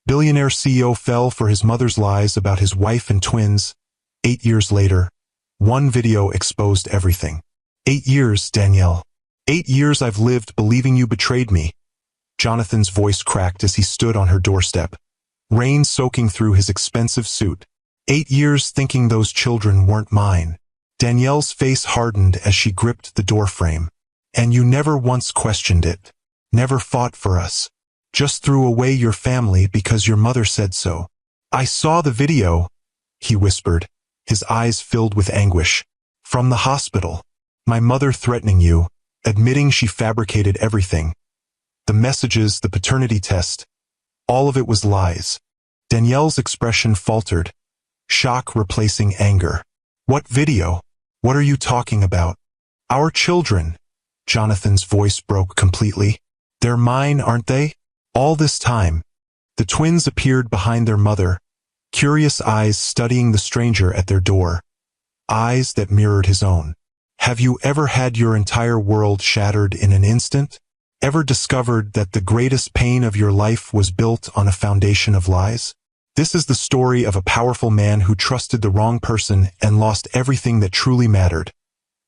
Billionaire CEO fell for his mother's lies about his wife and twins. 8 years later, one video exposed everything. 8 years, Danielle. 8 years I've lived believing you betrayed me. Jonathan's voice cracked as he stood on her doorstep, rain soaking through his expensive suit. 8 years thinking those children weren't mine. Danielle's face hardened as she gripped the doorframe. And you never once questioned it. Never fought for us. Just threw away your family because your mother said so. I saw the video, he whispered, his eyes filled with anguish. From the hospital. My mother threatening you, admitting she fabricated everything. The messages, the paternity test. All of it was lies. Danielle's expression faltered, shock replacing anger. What video? What are you talking about? Our children. Jonathan's voice broke completely. They're mine, aren't they? All this time. The twins appeared behind their mother, curious eyes studying the stranger at their door. Eyes that mirrored his own. Have you ever had your entire world shattered in an instant? Ever discovered that the greatest pain of your life was built on a foundation of lies? This is the story of a powerful man who trusted the wrong person and lost everything that truly mattered,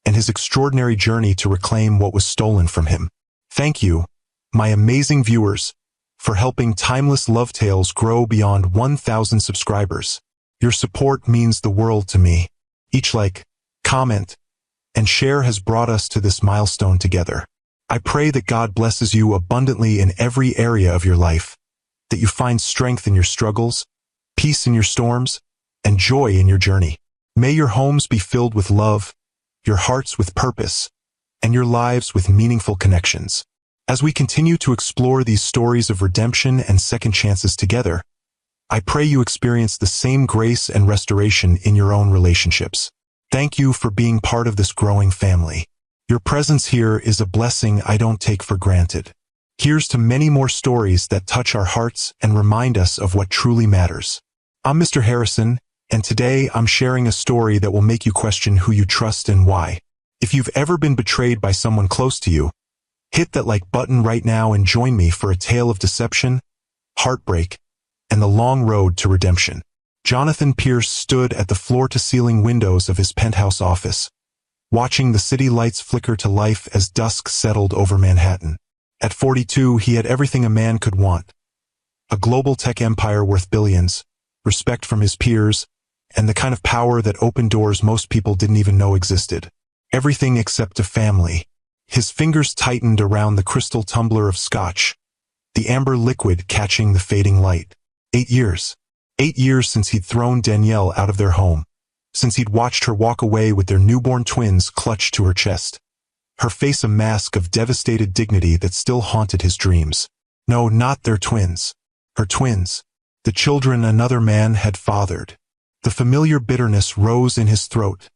and his extraordinary journey to reclaim what was stolen from him. Thank you, my amazing viewers, for helping Timeless Love Tales grow beyond 1,000 subscribers. Your support means the world to me. Each like, comment, and share has brought us to this milestone together. I pray that God blesses you abundantly in every area of your life, that you find strength in your struggles, peace in your storms, and joy in your journey. May your homes be filled with love, your hearts with purpose, and your lives with meaningful connections. As we continue to explore these stories of redemption and second chances together, I pray you experience the same grace and restoration in your own relationships. Thank you for being part of this growing family. Your presence here is a blessing I don't take for granted. Here's to many more stories that touch our hearts and remind us of what truly matters. I'm Mr. Harrison, and today I'm sharing a story that will make you question who you trust and why. If you've ever been betrayed by someone close to you, hit that like button right now and join me for a tale of deception, heartbreak, and the long road to redemption. Jonathan Pierce stood at the floor-to-ceiling windows of his penthouse office, watching the city lights flicker to life as dusk settled over Manhattan. At 42, he had everything a man could want. A global tech empire worth billions, respect from his peers, and the kind of power that opened doors most people didn't even know existed. Everything except a family. His fingers tightened around the crystal tumbler of scotch, the amber liquid catching the fading light. 8 years. 8 years since he'd thrown Danielle out of their home, since he'd watched her walk away with their newborn twins clutched to her chest, her face a mask of devastated dignity that still haunted his dreams. No, not their twins. Her twins. The children another man had fathered. The familiar bitterness rose in his throat,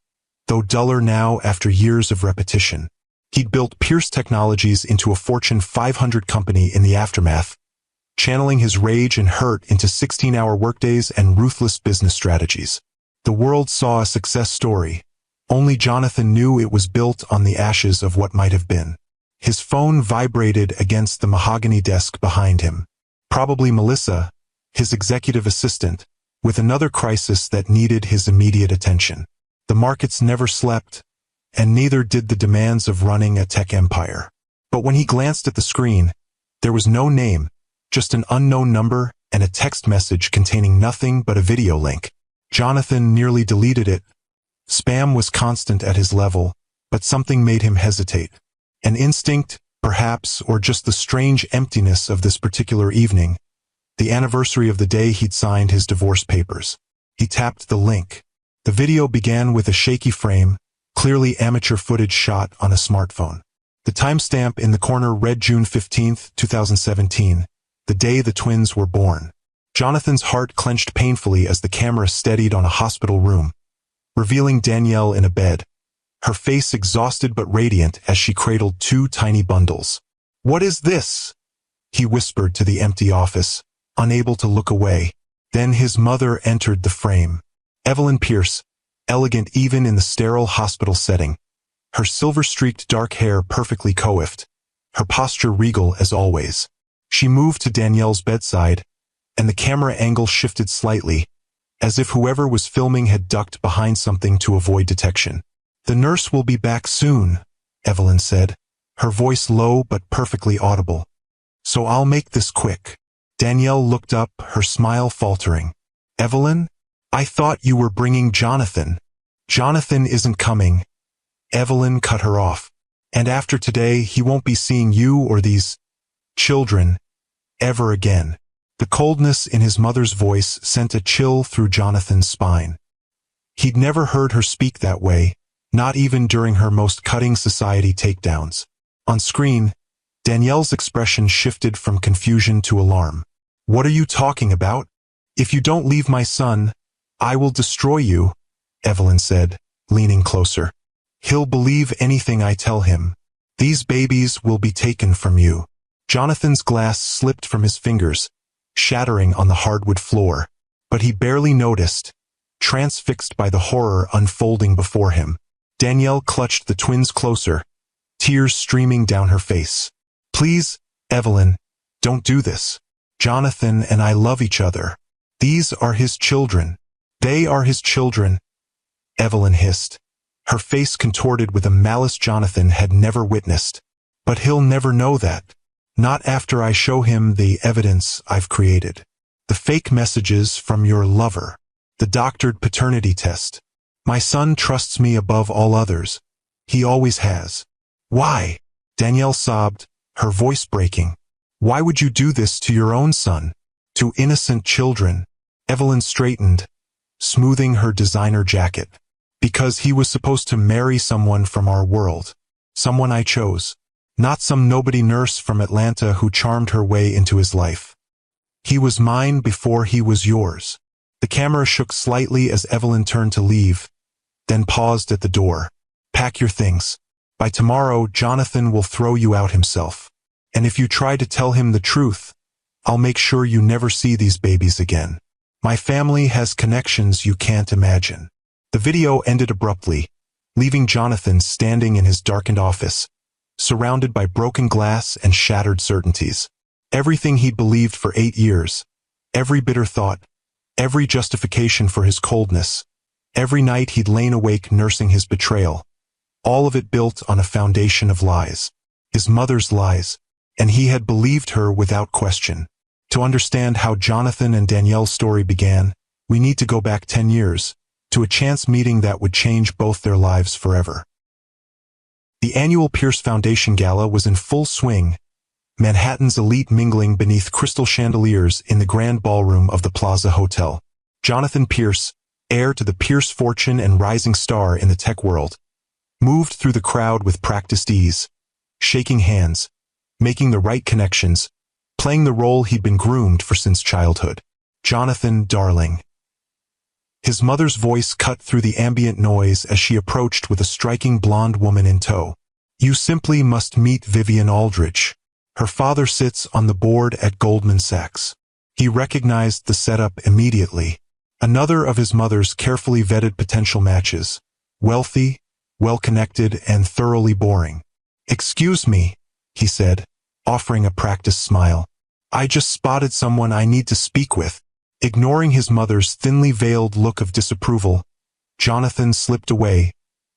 though duller now after years of repetition. He'd built Pierce Technologies into a Fortune 500 company in the aftermath, channeling his rage and hurt into 16-hour workdays and ruthless business strategies. The world saw a success story. Only Jonathan knew it was built on the ashes of what might have been. His phone vibrated against the mahogany desk behind him. Probably Melissa, his executive assistant, with another crisis that needed his immediate attention. The markets never slept, and neither did the demands of running a tech empire. But when he glanced at the screen, there was no name, just an unknown number and a text message containing nothing but a video link. Jonathan nearly deleted it. Spam was constant at his level, but something made him hesitate. An instinct, perhaps, or just the strange emptiness of this particular evening, the anniversary of the day he'd signed his divorce papers. He tapped the link. The video began with a shaky frame, clearly amateur footage shot on a smartphone. The timestamp in the corner read June 15, 2017, the day the twins were born. Jonathan's heart clenched painfully as the camera steadied on a hospital room, revealing Danielle in a bed, her face exhausted but radiant as she cradled two tiny bundles. "What is this?" he whispered to the empty office, unable to look away. Then his mother entered the frame. Evelyn Pierce, elegant even in the sterile hospital setting, her silver-streaked dark hair perfectly coiffed, her posture regal as always. She moved to Danielle's bedside, and the camera angle shifted slightly, as if whoever was filming had ducked behind something to avoid detection. "The nurse will be back soon," Evelyn said, her voice low but perfectly audible. "So I'll make this quick." Danielle looked up, her smile faltering. "Evelyn? I thought you were bringing Jonathan." "Jonathan isn't coming." Evelyn cut her off. "And after today, he won't be seeing you or these children ever again." The coldness in his mother's voice sent a chill through Jonathan's spine. He'd never heard her speak that way, not even during her most cutting society takedowns. On screen, Danielle's expression shifted from confusion to alarm. "What are you talking about? If you don't leave my son, I will destroy you," Evelyn said, leaning closer. "He'll believe anything I tell him. These babies will be taken from you." Jonathan's glass slipped from his fingers, shattering on the hardwood floor, but he barely noticed, transfixed by the horror unfolding before him. Danielle clutched the twins closer, tears streaming down her face. "Please, Evelyn, don't do this. Jonathan and I love each other. These are his children. They are his children," Evelyn hissed, her face contorted with a malice Jonathan had never witnessed. "But he'll never know that. Not after I show him the evidence I've created. The fake messages from your lover. The doctored paternity test. My son trusts me above all others. He always has." "Why?" Danielle sobbed, her voice breaking. "Why would you do this to your own son? To innocent children?" Evelyn straightened, smoothing her designer jacket. "Because he was supposed to marry someone from our world. Someone I chose. Not some nobody nurse from Atlanta who charmed her way into his life. He was mine before he was yours." The camera shook slightly as Evelyn turned to leave, then paused at the door. "Pack your things. By tomorrow, Jonathan will throw you out himself. And if you try to tell him the truth, I'll make sure you never see these babies again. My family has connections you can't imagine." The video ended abruptly, leaving Jonathan standing in his darkened office, surrounded by broken glass and shattered certainties. Everything he'd believed for 8 years, every bitter thought, every justification for his coldness, every night he'd lain awake nursing his betrayal, all of it built on a foundation of lies. His mother's lies, and he had believed her without question. To understand how Jonathan and Danielle's story began, we need to go back 10 years, to a chance meeting that would change both their lives forever. The annual Pierce Foundation Gala was in full swing, Manhattan's elite mingling beneath crystal chandeliers in the grand ballroom of the Plaza Hotel. Jonathan Pierce, heir to the Pierce fortune and rising star in the tech world, moved through the crowd with practiced ease, shaking hands, making the right connections, playing the role he'd been groomed for since childhood. "Jonathan, darling." His mother's voice cut through the ambient noise as she approached with a striking blonde woman in tow. "You simply must meet Vivian Aldrich. Her father sits on the board at Goldman Sachs." He recognized the setup immediately. Another of his mother's carefully vetted potential matches. Wealthy, well-connected, and thoroughly boring. "Excuse me," he said, offering a practiced smile. "I just spotted someone I need to speak with." Ignoring his mother's thinly veiled look of disapproval, Jonathan slipped away,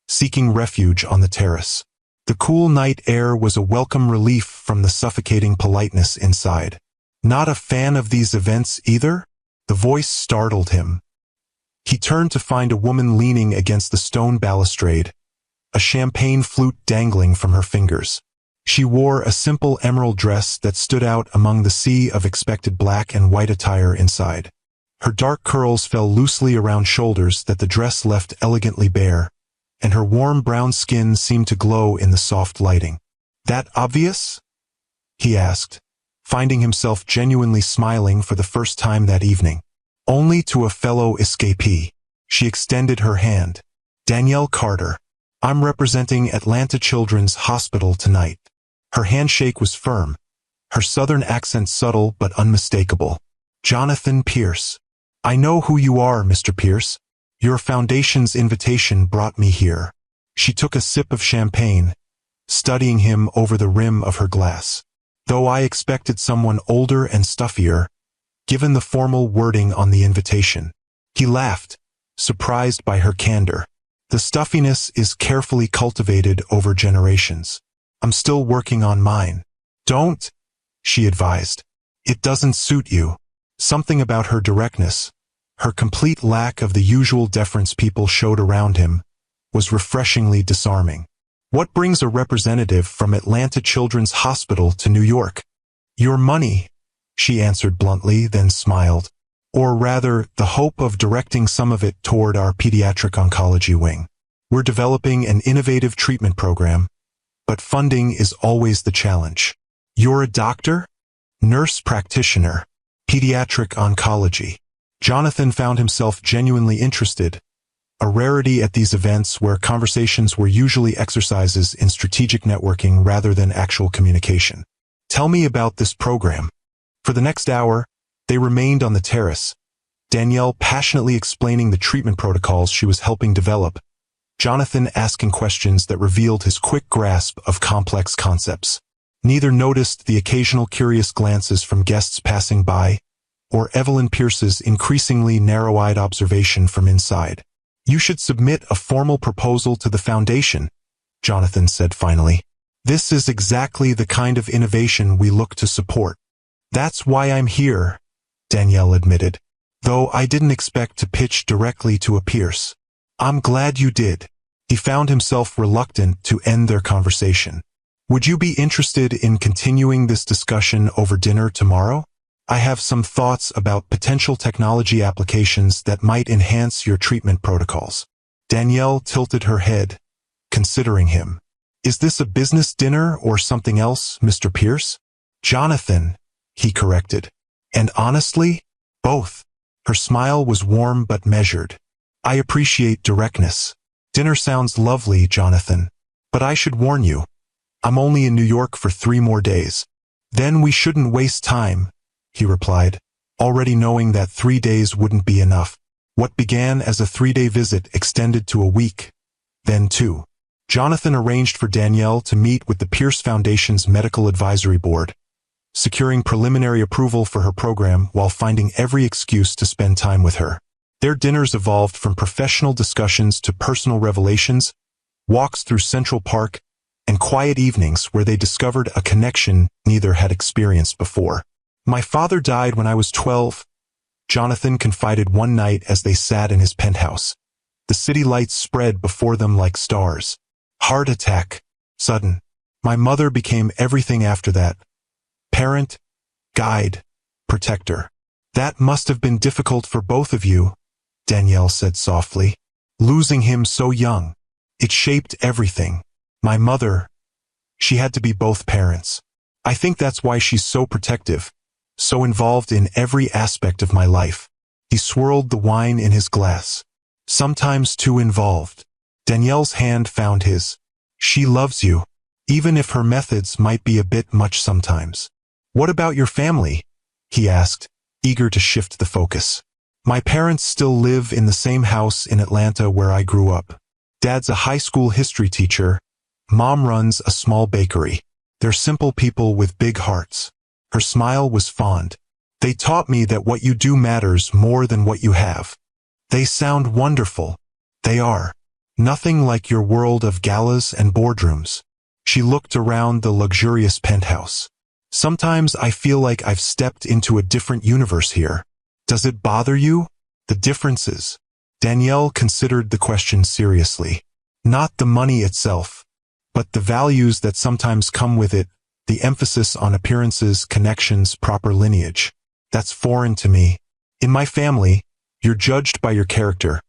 seeking refuge on the terrace. The cool night air was a welcome relief from the suffocating politeness inside. "Not a fan of these events either?" The voice startled him. He turned to find a woman leaning against the stone balustrade, a champagne flute dangling from her fingers. She wore a simple emerald dress that stood out among the sea of expected black and white attire inside. Her dark curls fell loosely around shoulders that the dress left elegantly bare, and her warm brown skin seemed to glow in the soft lighting. "That obvious?" he asked, finding himself genuinely smiling for the first time that evening. "Only to a fellow escapee." She extended her hand. "Danielle Carter. I'm representing Atlanta Children's Hospital tonight." Her handshake was firm, her southern accent subtle but unmistakable. "Jonathan Pierce. I know who you are, Mr. Pierce. Your foundation's invitation brought me here." She took a sip of champagne, studying him over the rim of her glass. "Though I expected someone older and stuffier, given the formal wording on the invitation. He laughed, surprised by her candor. The stuffiness is carefully cultivated over generations. I'm still working on mine. Don't, she advised. It doesn't suit you. Something about her directness, her complete lack of the usual deference people showed around him, was refreshingly disarming. What brings a representative from Atlanta Children's Hospital to New York? Your money, she answered bluntly, then smiled. Or rather, the hope of directing some of it toward our pediatric oncology wing. We're developing an innovative treatment program, but funding is always the challenge. You're a doctor? Nurse practitioner. Pediatric oncology. Jonathan found himself genuinely interested, a rarity at these events where conversations were usually exercises in strategic networking rather than actual communication. Tell me about this program. For the next hour, they remained on the terrace, Danielle passionately explaining the treatment protocols she was helping develop, Jonathan asking questions that revealed his quick grasp of complex concepts. Neither noticed the occasional curious glances from guests passing by, or Evelyn Pierce's increasingly narrow-eyed observation from inside. You should submit a formal proposal to the foundation, Jonathan said finally. This is exactly the kind of innovation we look to support. That's why I'm here, Danielle admitted, though I didn't expect to pitch directly to a Pierce. I'm glad you did. He found himself reluctant to end their conversation. Would you be interested in continuing this discussion over dinner tomorrow? I have some thoughts about potential technology applications that might enhance your treatment protocols. Danielle tilted her head, considering him. Is this a business dinner or something else, Mr. Pierce? Jonathan, he corrected. And honestly, both. Her smile was warm but measured. I appreciate directness. Dinner sounds lovely, Jonathan. But I should warn you. I'm only in New York for 3 more days. Then we shouldn't waste time, he replied, already knowing that 3 days wouldn't be enough. What began as a 3-day visit extended to a week, then 2. Jonathan arranged for Danielle to meet with the Pierce Foundation's Medical Advisory Board, securing preliminary approval for her program while finding every excuse to spend time with her. Their dinners evolved from professional discussions to personal revelations, walks through Central Park, and quiet evenings where they discovered a connection neither had experienced before. My father died when I was 12, Jonathan confided one night as they sat in his penthouse. The city lights spread before them like stars. Heart attack. Sudden. My mother became everything after that. Parent, guide, protector. That must have been difficult for both of you, Danielle said softly. Losing him so young. It shaped everything. My mother, she had to be both parents. I think that's why she's so protective, so involved in every aspect of my life. He swirled the wine in his glass. Sometimes too involved. Danielle's hand found his. She loves you, even if her methods might be a bit much sometimes. What about your family? He asked, eager to shift the focus. My parents still live in the same house in Atlanta where I grew up. Dad's a high school history teacher. Mom runs a small bakery. They're simple people with big hearts. Her smile was fond. They taught me that what you do matters more than what you have. They sound wonderful. They are. Nothing like your world of galas and boardrooms. She looked around the luxurious penthouse. Sometimes I feel like I've stepped into a different universe here. Does it bother you? The differences? Danielle considered the question seriously. Not the money itself, but the values that sometimes come with it, the emphasis on appearances, connections, proper lineage. That's foreign to me. In my family, you're judged by your character,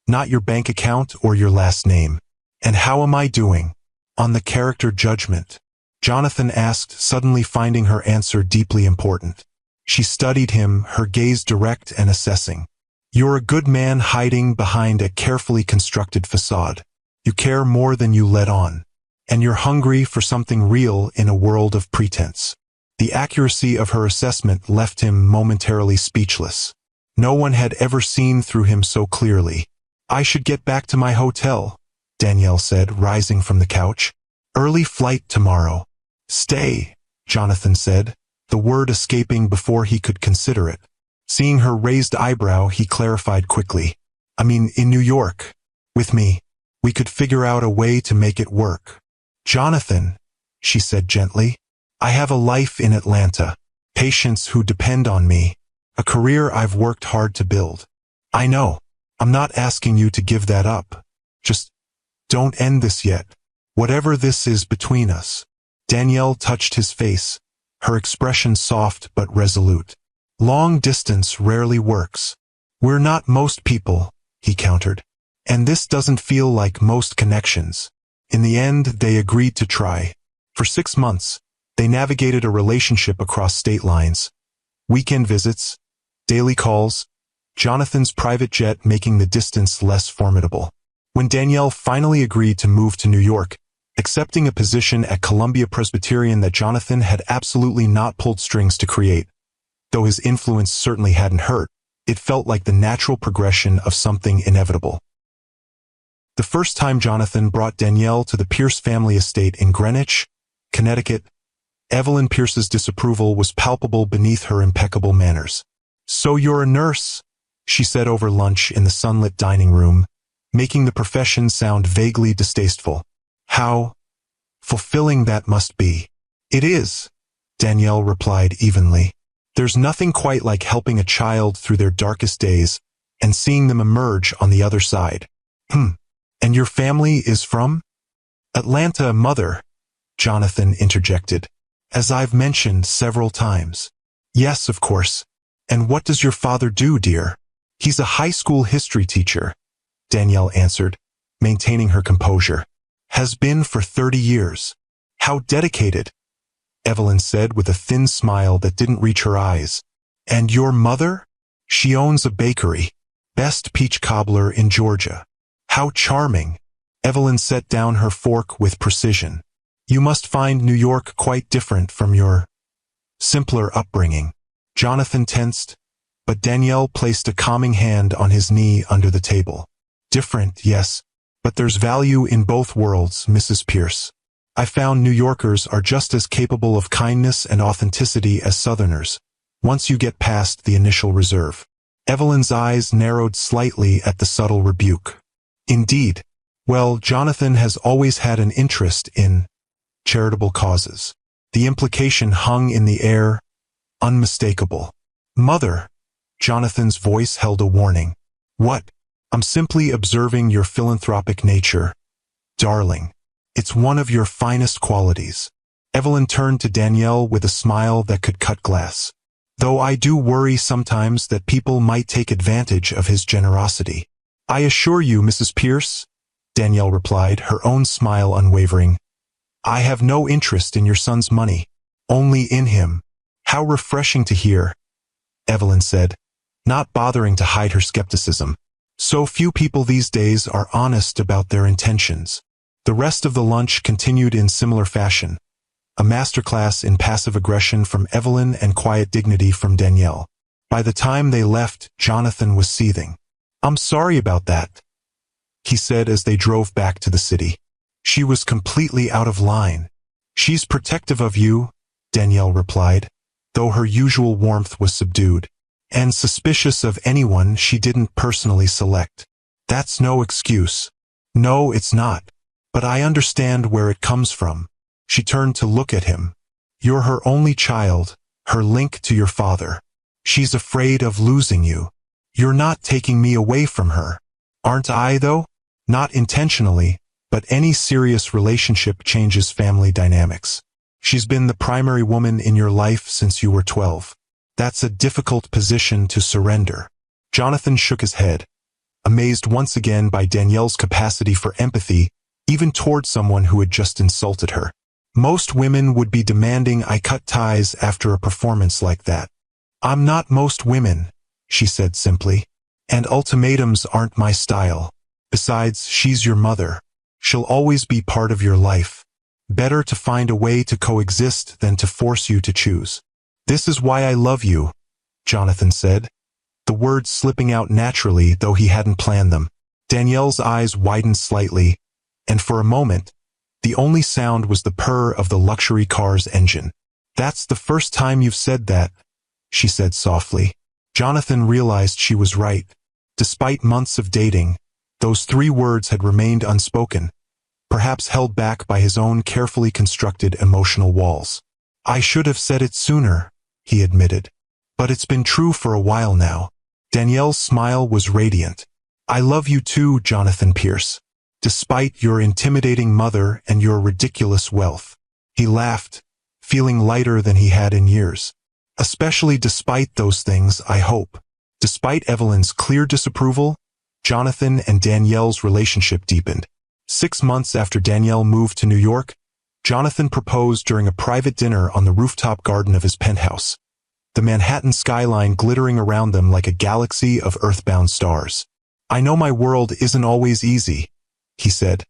not your bank account or your last name. And how am I doing? On the character judgment? Jonathan asked, suddenly finding her answer deeply important. She studied him, her gaze direct and assessing. You're a good man hiding behind a carefully constructed facade. You care more than you let on. And you're hungry for something real in a world of pretense. The accuracy of her assessment left him momentarily speechless. No one had ever seen through him so clearly. I should get back to my hotel, Danielle said, rising from the couch. Early flight tomorrow. Stay, Jonathan said, the word escaping before he could consider it. Seeing her raised eyebrow, he clarified quickly. I mean, in New York. With me. We could figure out a way to make it work. Jonathan, she said gently, I have a life in Atlanta, patients who depend on me, a career I've worked hard to build. I know. I'm not asking you to give that up. Just don't end this yet. Whatever this is between us. Danielle touched his face, her expression soft but resolute. Long distance rarely works. We're not most people, he countered. And this doesn't feel like most connections. In the end, they agreed to try. For 6 months, they navigated a relationship across state lines. Weekend visits, daily calls, Jonathan's private jet making the distance less formidable. When Danielle finally agreed to move to New York, accepting a position at Columbia Presbyterian that Jonathan had absolutely not pulled strings to create, though his influence certainly hadn't hurt, it felt like the natural progression of something inevitable. The first time Jonathan brought Danielle to the Pierce family estate in Greenwich, Connecticut, Evelyn Pierce's disapproval was palpable beneath her impeccable manners. So you're a nurse, she said over lunch in the sunlit dining room, making the profession sound vaguely distasteful. How fulfilling that must be. It is, Danielle replied evenly. There's nothing quite like helping a child through their darkest days and seeing them emerge on the other side. And your family is from? Atlanta, mother, Jonathan interjected. As I've mentioned several times. Yes, of course. And what does your father do, dear? He's a high school history teacher, Danielle answered, maintaining her composure. Has been for 30 years. How dedicated, Evelyn said with a thin smile that didn't reach her eyes. And your mother? She owns a bakery. Best peach cobbler in Georgia. How charming. Evelyn set down her fork with precision. You must find New York quite different from your simpler upbringing. Jonathan tensed, but Danielle placed a calming hand on his knee under the table. Different, yes, but there's value in both worlds, Mrs. Pierce. I found New Yorkers are just as capable of kindness and authenticity as Southerners, once you get past the initial reserve. Evelyn's eyes narrowed slightly at the subtle rebuke. Indeed. Well, Jonathan has always had an interest in charitable causes. The implication hung in the air, unmistakable. Mother, Jonathan's voice held a warning. What? I'm simply observing your philanthropic nature. Darling. It's one of your finest qualities. Evelyn turned to Danielle with a smile that could cut glass. Though I do worry sometimes that people might take advantage of his generosity. I assure you, Mrs. Pierce, Danielle replied, her own smile unwavering. I have no interest in your son's money, only in him. How refreshing to hear, Evelyn said, not bothering to hide her skepticism. So few people these days are honest about their intentions. The rest of the lunch continued in similar fashion, a masterclass in passive aggression from Evelyn and quiet dignity from Danielle. By the time they left, Jonathan was seething. I'm sorry about that, he said as they drove back to the city. She was completely out of line. She's protective of you, Danielle replied, though her usual warmth was subdued, and suspicious of anyone she didn't personally select. That's no excuse. No, it's not. But I understand where it comes from. She turned to look at him. You're her only child, her link to your father. She's afraid of losing you. You're not taking me away from her. Aren't I, though? Not intentionally, but any serious relationship changes family dynamics. She's been the primary woman in your life since you were 12. That's a difficult position to surrender. Jonathan shook his head, amazed once again by Danielle's capacity for empathy, even toward someone who had just insulted her. Most women would be demanding I cut ties after a performance like that. I'm not most women, she said simply, and ultimatums aren't my style. Besides, she's your mother. She'll always be part of your life. Better to find a way to coexist than to force you to choose. This is why I love you, Jonathan said, the words slipping out naturally though he hadn't planned them. Danielle's eyes widened slightly, and for a moment, the only sound was the purr of the luxury car's engine. That's the first time you've said that, she said softly. Jonathan realized she was right. Despite months of dating, those 3 words had remained unspoken, perhaps held back by his own carefully constructed emotional walls. "I should have said it sooner," he admitted. "But it's been true for a while now." Danielle's smile was radiant. "I love you too, Jonathan Pierce. Despite your intimidating mother and your ridiculous wealth." He laughed, feeling lighter than he had in years. "Especially despite those things, I hope." Despite Evelyn's clear disapproval, Jonathan and Danielle's relationship deepened. 6 months after Danielle moved to New York, Jonathan proposed during a private dinner on the rooftop garden of his penthouse, the Manhattan skyline glittering around them like a galaxy of earthbound stars. "I know my world isn't always easy," he said,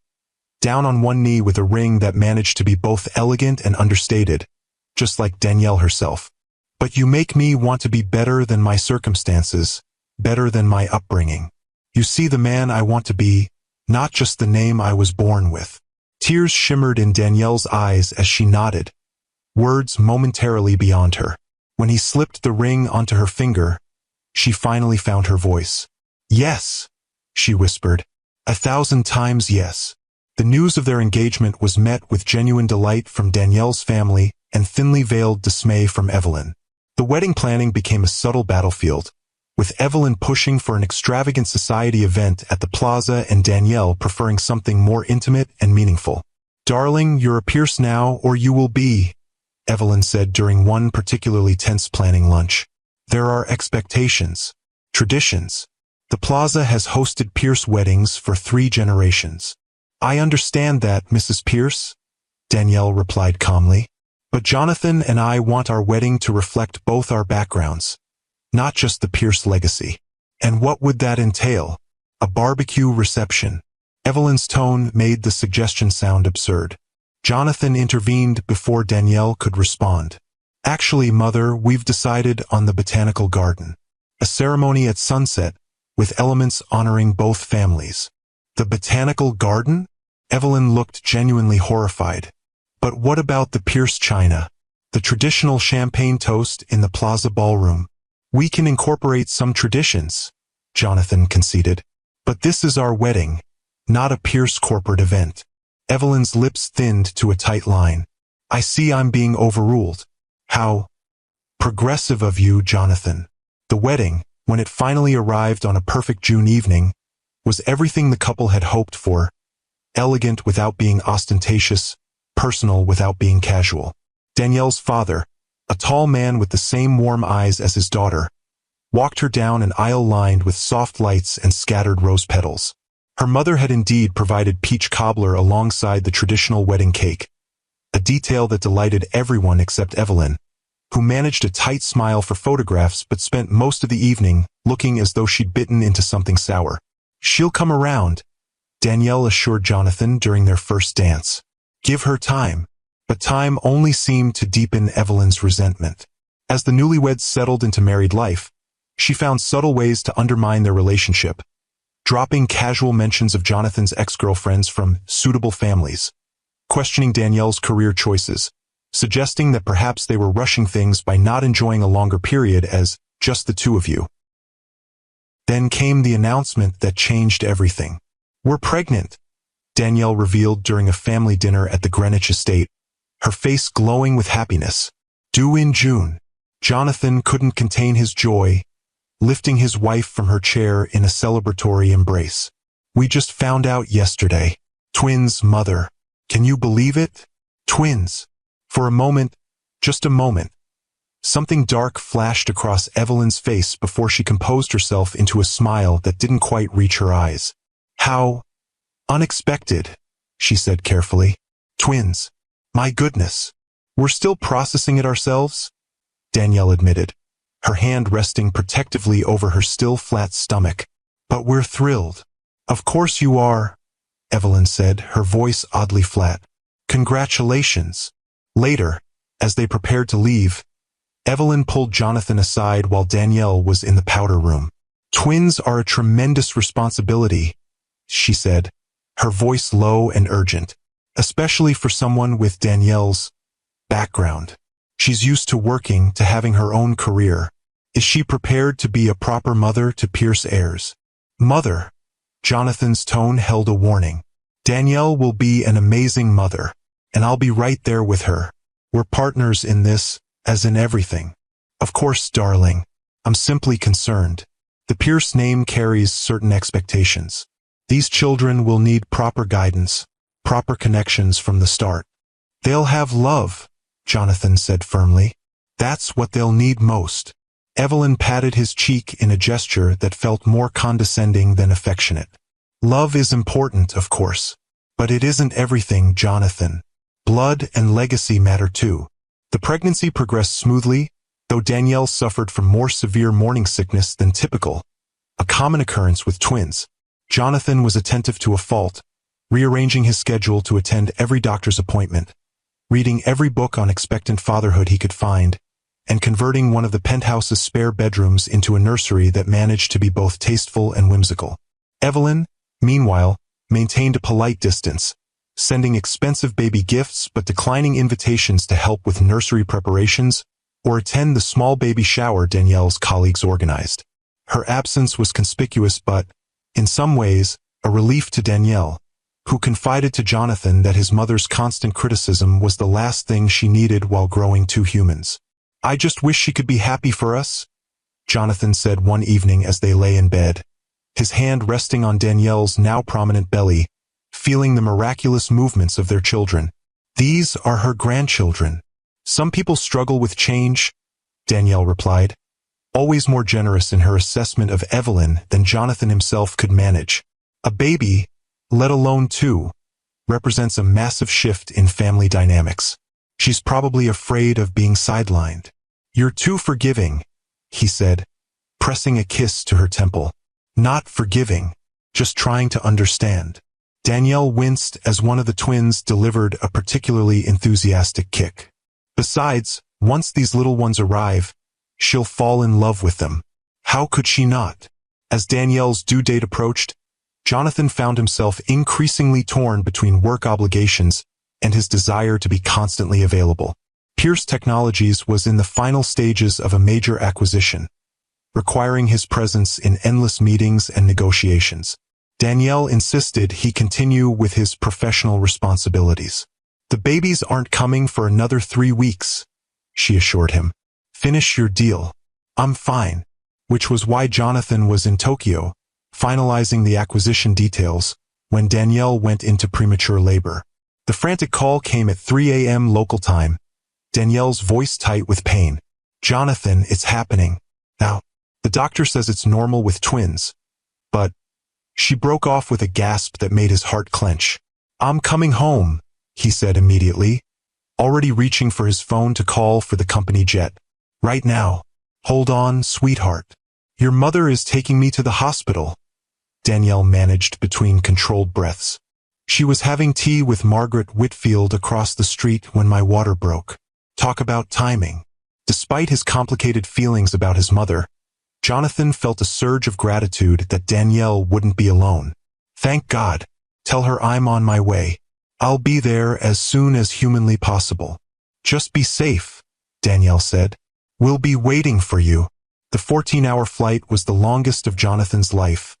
down on one knee with a ring that managed to be both elegant and understated, just like Danielle herself. "But you make me want to be better than my circumstances, better than my upbringing. You see the man I want to be, not just the name I was born with." Tears shimmered in Danielle's eyes as she nodded, words momentarily beyond her. When he slipped the ring onto her finger, she finally found her voice. "Yes," she whispered. 1,000 times yes. The news of their engagement was met with genuine delight from Danielle's family and thinly veiled dismay from Evelyn. The wedding planning became a subtle battlefield, with Evelyn pushing for an extravagant society event at the plaza and Danielle preferring something more intimate and meaningful. "Darling, you're a Pierce now, or you will be," Evelyn said during one particularly tense planning lunch. "There are expectations, traditions. The plaza has hosted Pierce weddings for 3 generations." "I understand that, Mrs. Pierce," Danielle replied calmly. "But Jonathan and I want our wedding to reflect both our backgrounds, not just the Pierce legacy." "And what would that entail?" "A barbecue reception." Evelyn's tone made the suggestion sound absurd. Jonathan intervened before Danielle could respond. "Actually, Mother, we've decided on the botanical garden. A ceremony at sunset, with elements honoring both families." "The botanical garden?" Evelyn looked genuinely horrified. "But what about the Pierce china? The traditional champagne toast in the plaza ballroom?" "We can incorporate some traditions," Jonathan conceded. "But this is our wedding, not a Pierce corporate event." Evelyn's lips thinned to a tight line. "I see I'm being overruled." "How progressive of you, Jonathan." The wedding, when it finally arrived on a perfect June evening, was everything the couple had hoped for: elegant without being ostentatious, personal without being casual. Danielle's father, a tall man with the same warm eyes as his daughter, walked her down an aisle lined with soft lights and scattered rose petals. Her mother had indeed provided peach cobbler alongside the traditional wedding cake, a detail that delighted everyone except Evelyn, who managed a tight smile for photographs but spent most of the evening looking as though she'd bitten into something sour. "She'll come around," Danielle assured Jonathan during their first dance. "Give her time." But time only seemed to deepen Evelyn's resentment. As the newlyweds settled into married life, she found subtle ways to undermine their relationship, dropping casual mentions of Jonathan's ex-girlfriends from suitable families, questioning Danielle's career choices, suggesting that perhaps they were rushing things by not enjoying a longer period as just the two of you. Then came the announcement that changed everything. "We're pregnant," Danielle revealed during a family dinner at the Greenwich estate, her face glowing with happiness. "Due in June." Jonathan couldn't contain his joy, lifting his wife from her chair in a celebratory embrace. "We just found out yesterday. Twins, Mother. Can you believe it? Twins." For a moment, just a moment, something dark flashed across Evelyn's face before she composed herself into a smile that didn't quite reach her eyes. "How unexpected," she said carefully. "Twins. My goodness. We're still processing it ourselves," Danielle admitted, her hand resting protectively over her still flat stomach. "But we're thrilled." "Of course you are," Evelyn said, her voice oddly flat. "Congratulations." Later, as they prepared to leave, Evelyn pulled Jonathan aside while Danielle was in the powder room. "Twins are a tremendous responsibility," she said, her voice low and urgent, "especially for someone with Danielle's background. She's used to working, to having her own career. Is she prepared to be a proper mother to Pierce heirs? Mother. Jonathan's tone held a warning. Danielle will be an amazing mother, and I'll be right there with her. We're partners in this, as in everything. Of course, darling. I'm simply concerned. The Pierce name carries certain expectations. These children will need proper guidance, proper connections from the start. They'll have love, Jonathan said firmly. That's what they'll need most. Evelyn patted his cheek in a gesture that felt more condescending than affectionate. Love is important, of course. But it isn't everything, Jonathan. Blood and legacy matter too. The pregnancy progressed smoothly, though Danielle suffered from more severe morning sickness than typical, a common occurrence with twins. Jonathan was attentive to a fault, rearranging his schedule to attend every doctor's appointment, reading every book on expectant fatherhood he could find, and converting one of the penthouse's spare bedrooms into a nursery that managed to be both tasteful and whimsical. Evelyn, meanwhile, maintained a polite distance, sending expensive baby gifts but declining invitations to help with nursery preparations or attend the small baby shower Danielle's colleagues organized. Her absence was conspicuous but, in some ways, a relief to Danielle, who confided to Jonathan that his mother's constant criticism was the last thing she needed while growing two humans. I just wish she could be happy for us, Jonathan said one evening as they lay in bed, his hand resting on Danielle's now prominent belly, feeling the miraculous movements of their children. These are her grandchildren. Some people struggle with change, Danielle replied, always more generous in her assessment of Evelyn than Jonathan himself could manage. A baby, let alone two, represents a massive shift in family dynamics. She's probably afraid of being sidelined. You're too forgiving, he said, pressing a kiss to her temple. Not forgiving, just trying to understand. Danielle winced as one of the twins delivered a particularly enthusiastic kick. Besides, once these little ones arrive, she'll fall in love with them. How could she not? As Danielle's due date approached, Jonathan found himself increasingly torn between work obligations and his desire to be constantly available. Pierce Technologies was in the final stages of a major acquisition, requiring his presence in endless meetings and negotiations. Danielle insisted he continue with his professional responsibilities. The babies aren't coming for another 3 weeks, she assured him. Finish your deal. I'm fine. Which was why Jonathan was in Tokyo, finalizing the acquisition details, when Danielle went into premature labor. The frantic call came at 3 a.m. local time, Danielle's voice tight with pain. Jonathan, it's happening. Now, the doctor says it's normal with twins. But, she broke off with a gasp that made his heart clench. I'm coming home, he said immediately, already reaching for his phone to call for the company jet. Right now. Hold on, sweetheart. Your mother is taking me to the hospital, Danielle managed between controlled breaths. She was having tea with Margaret Whitfield across the street when my water broke. Talk about timing. Despite his complicated feelings about his mother, Jonathan felt a surge of gratitude that Danielle wouldn't be alone. Thank God. Tell her I'm on my way. I'll be there as soon as humanly possible. Just be safe, Danielle said. We'll be waiting for you. The 14-hour flight was the longest of Jonathan's life,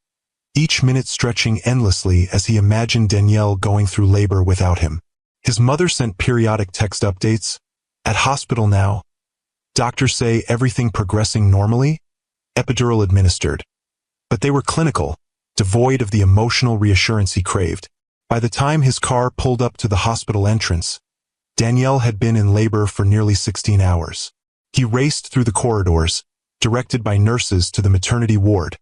each minute stretching endlessly as he imagined Danielle going through labor without him. His mother sent periodic text updates. At hospital now. Doctors say everything progressing normally? Epidural administered. But they were clinical, devoid of the emotional reassurance he craved. By the time his car pulled up to the hospital entrance, Danielle had been in labor for nearly 16 hours. He raced through the corridors, directed by nurses to the maternity ward,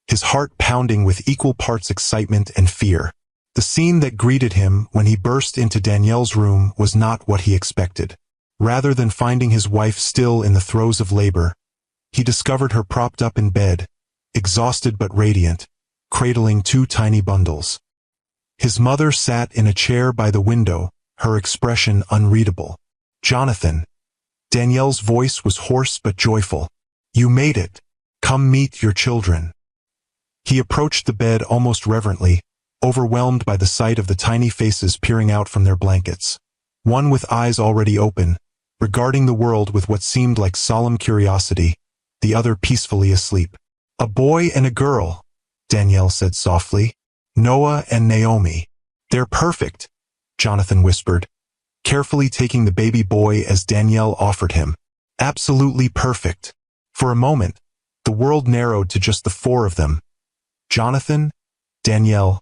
his heart pounding with equal parts excitement and fear. The scene that greeted him when he burst into Danielle's room was not what he expected. Rather than finding his wife still in the throes of labor, he discovered her propped up in bed, exhausted but radiant, cradling 2 tiny bundles. His mother sat in a chair by the window, her expression unreadable. Jonathan. Danielle's voice was hoarse but joyful. You made it. Come meet your children. He approached the bed almost reverently, overwhelmed by the sight of the tiny faces peering out from their blankets. One with eyes already open, regarding the world with what seemed like solemn curiosity, the other peacefully asleep. A boy and a girl, Danielle said softly. Noah and Naomi. They're perfect, Jonathan whispered, carefully taking the baby boy as Danielle offered him. Absolutely perfect. For a moment, the world narrowed to just the four of them. Jonathan, Danielle,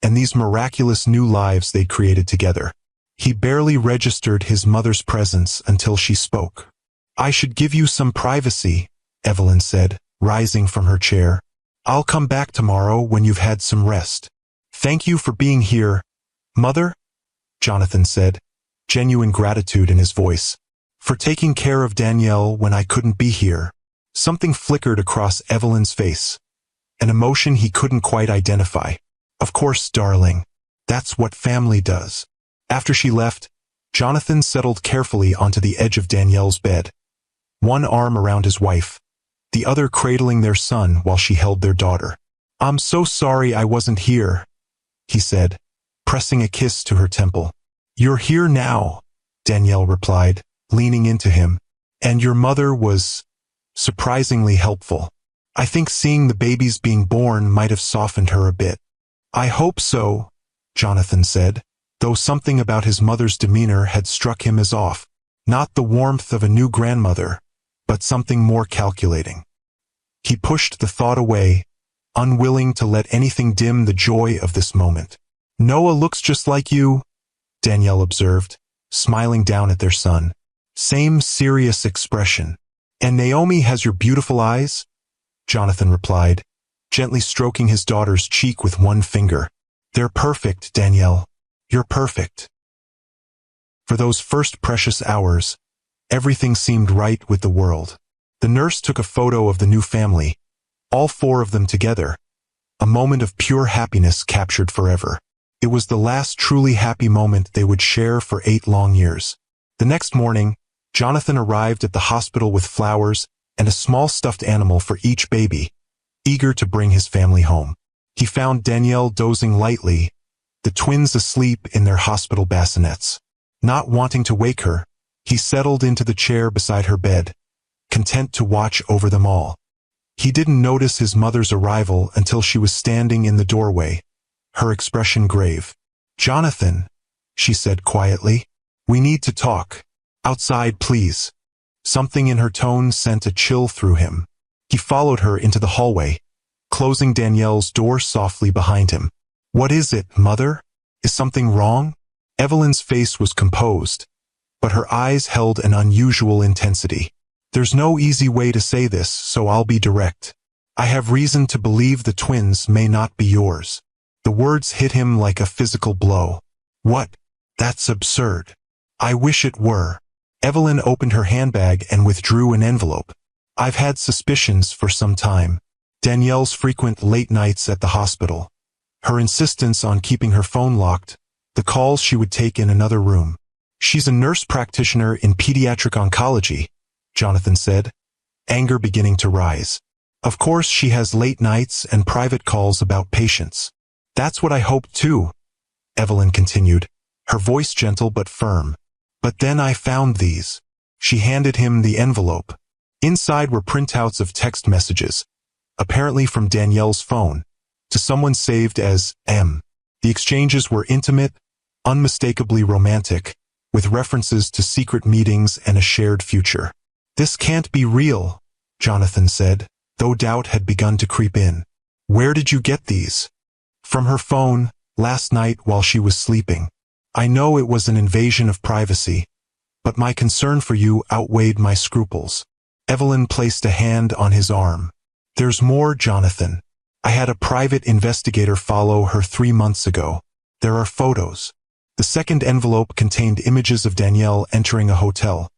and these miraculous new lives they created together. He barely registered his mother's presence until she spoke. I should give you some privacy, Evelyn said, rising from her chair. I'll come back tomorrow when you've had some rest. Thank you for being here, Mother, Jonathan said, genuine gratitude in his voice. For taking care of Danielle when I couldn't be here. Something flickered across Evelyn's face. An emotion he couldn't quite identify. Of course, darling. That's what family does. After she left, Jonathan settled carefully onto the edge of Danielle's bed. One arm around his wife, the other cradling their son while she held their daughter. I'm so sorry I wasn't here, he said, pressing a kiss to her temple. You're here now, Danielle replied, leaning into him. And your mother was surprisingly helpful. I think seeing the babies being born might have softened her a bit. I hope so, Jonathan said, though something about his mother's demeanor had struck him as off. Not the warmth of a new grandmother, but something more calculating. He pushed the thought away, unwilling to let anything dim the joy of this moment. Noah looks just like you, Danielle observed, smiling down at their son. Same serious expression. And Naomi has your beautiful eyes, Jonathan replied, gently stroking his daughter's cheek with one finger. They're perfect, Danielle. You're perfect. For those first precious hours, everything seemed right with the world. The nurse took a photo of the new family, all four of them together, a moment of pure happiness captured forever. It was the last truly happy moment they would share for 8 long years. The next morning, Jonathan arrived at the hospital with flowers and a small stuffed animal for each baby, eager to bring his family home. He found Danielle dozing lightly, the twins asleep in their hospital bassinets. Not wanting to wake her, he settled into the chair beside her bed, content to watch over them all. He didn't notice his mother's arrival until she was standing in the doorway, her expression grave. Jonathan, she said quietly, we need to talk. Outside, please. Something in her tone sent a chill through him. He followed her into the hallway, closing Danielle's door softly behind him. What is it, Mother? Is something wrong? Evelyn's face was composed, but her eyes held an unusual intensity. There's no easy way to say this, so I'll be direct. I have reason to believe the twins may not be yours. The words hit him like a physical blow. What? That's absurd. I wish it were. Evelyn opened her handbag and withdrew an envelope. I've had suspicions for some time. Danielle's frequent late nights at the hospital. Her insistence on keeping her phone locked, the calls she would take in another room. She's a nurse practitioner in pediatric oncology, Jonathan said, anger beginning to rise. Of course she has late nights and private calls about patients. That's what I hoped too, Evelyn continued, her voice gentle but firm. But then I found these. She handed him the envelope. Inside were printouts of text messages, apparently from Danielle's phone, to someone saved as M. The exchanges were intimate, unmistakably romantic, with references to secret meetings and a shared future. This can't be real, Jonathan said, though doubt had begun to creep in. Where did you get these? From her phone, last night while she was sleeping. I know it was an invasion of privacy, but my concern for you outweighed my scruples. Evelyn placed a hand on his arm. There's more, Jonathan. I had a private investigator follow her 3 months ago. There are photos. The second envelope contained images of Danielle entering a hotel,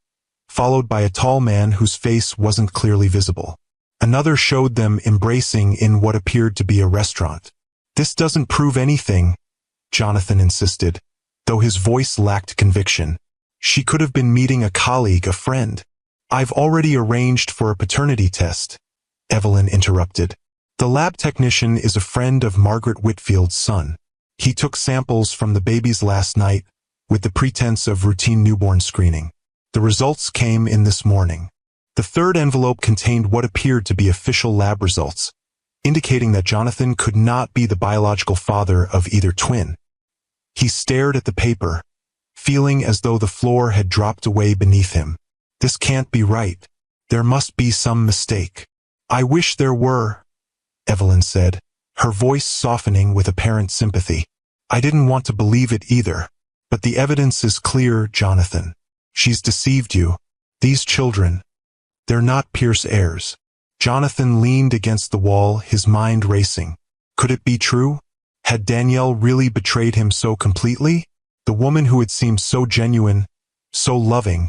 followed by a tall man whose face wasn't clearly visible. Another showed them embracing in what appeared to be a restaurant. This doesn't prove anything, Jonathan insisted, though his voice lacked conviction. She could have been meeting a colleague, a friend. I've already arranged for a paternity test, Evelyn interrupted. The lab technician is a friend of Margaret Whitfield's son. He took samples from the babies last night with the pretense of routine newborn screening. The results came in this morning. The third envelope contained what appeared to be official lab results, indicating that Jonathan could not be the biological father of either twin. He stared at the paper, feeling as though the floor had dropped away beneath him. This can't be right. There must be some mistake. I wish there were, Evelyn said, her voice softening with apparent sympathy. I didn't want to believe it either. But the evidence is clear, Jonathan. She's deceived you. These children, they're not Pierce heirs. Jonathan leaned against the wall, his mind racing. Could it be true? Had Danielle really betrayed him so completely? The woman who had seemed so genuine, so loving,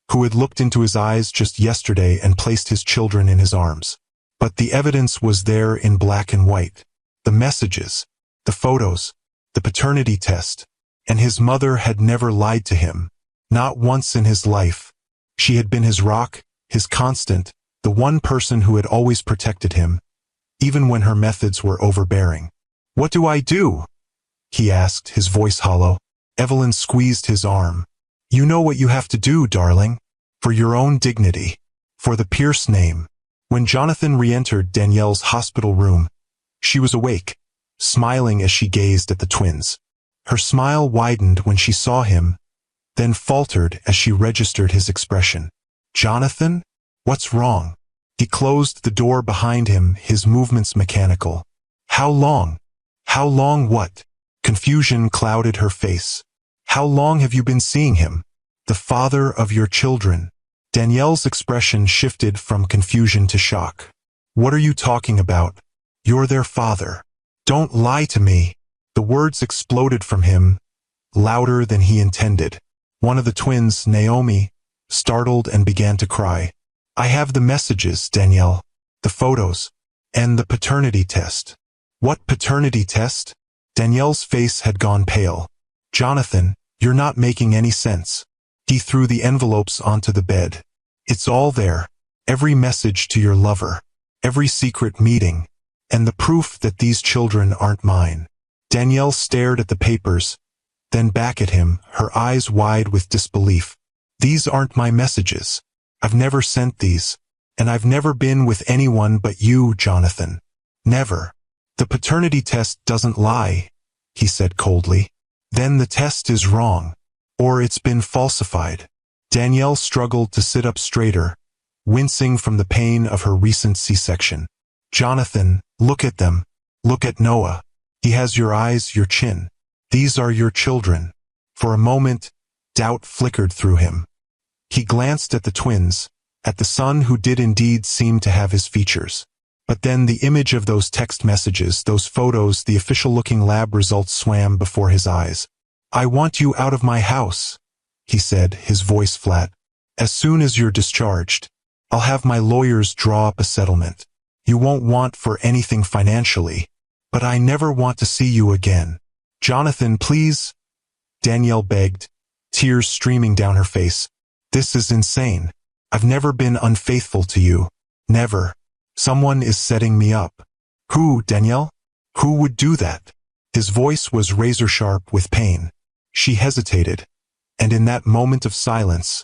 who had looked into his eyes just yesterday and placed his children in his arms. But the evidence was there in black and white. The messages, the photos, the paternity test, and his mother had never lied to him. Not once in his life. She had been his rock, his constant, the one person who had always protected him, even when her methods were overbearing. What do I do? He asked, his voice hollow. Evelyn squeezed his arm. You know what you have to do, darling. For your own dignity. For the Pierce name. When Jonathan re-entered Danielle's hospital room, she was awake, smiling as she gazed at the twins. Her smile widened when she saw him, then faltered as she registered his expression. Jonathan? What's wrong? He closed the door behind him, his movements mechanical. How long? How long what? Confusion clouded her face. How long have you been seeing him? The father of your children. Danielle's expression shifted from confusion to shock. What are you talking about? You're their father. Don't lie to me. The words exploded from him, louder than he intended. One of the twins, Naomi, startled and began to cry. I have the messages, Danielle, the photos, and the paternity test. What paternity test? Danielle's face had gone pale. Jonathan, you're not making any sense. He threw the envelopes onto the bed. It's all there. Every message to your lover. Every secret meeting. And the proof that these children aren't mine. Danielle stared at the papers, then back at him, her eyes wide with disbelief. These aren't my messages. I've never sent these. And I've never been with anyone but you, Jonathan. Never. The paternity test doesn't lie, he said coldly. Then the test is wrong. Or it's been falsified. Danielle struggled to sit up straighter, wincing from the pain of her recent C-section. Jonathan, look at them. Look at Noah. He has your eyes, your chin. These are your children. For a moment, doubt flickered through him. He glanced at the twins, at the son who did indeed seem to have his features. But then the image of those text messages, those photos, the official-looking lab results swam before his eyes. I want you out of my house, he said, his voice flat. As soon as you're discharged, I'll have my lawyers draw up a settlement. You won't want for anything financially, but I never want to see you again. Jonathan, please, Danielle begged, tears streaming down her face. This is insane. I've never been unfaithful to you. Never. Someone is setting me up. Who, Danielle? Who would do that? His voice was razor-sharp with pain. She hesitated, and in that moment of silence,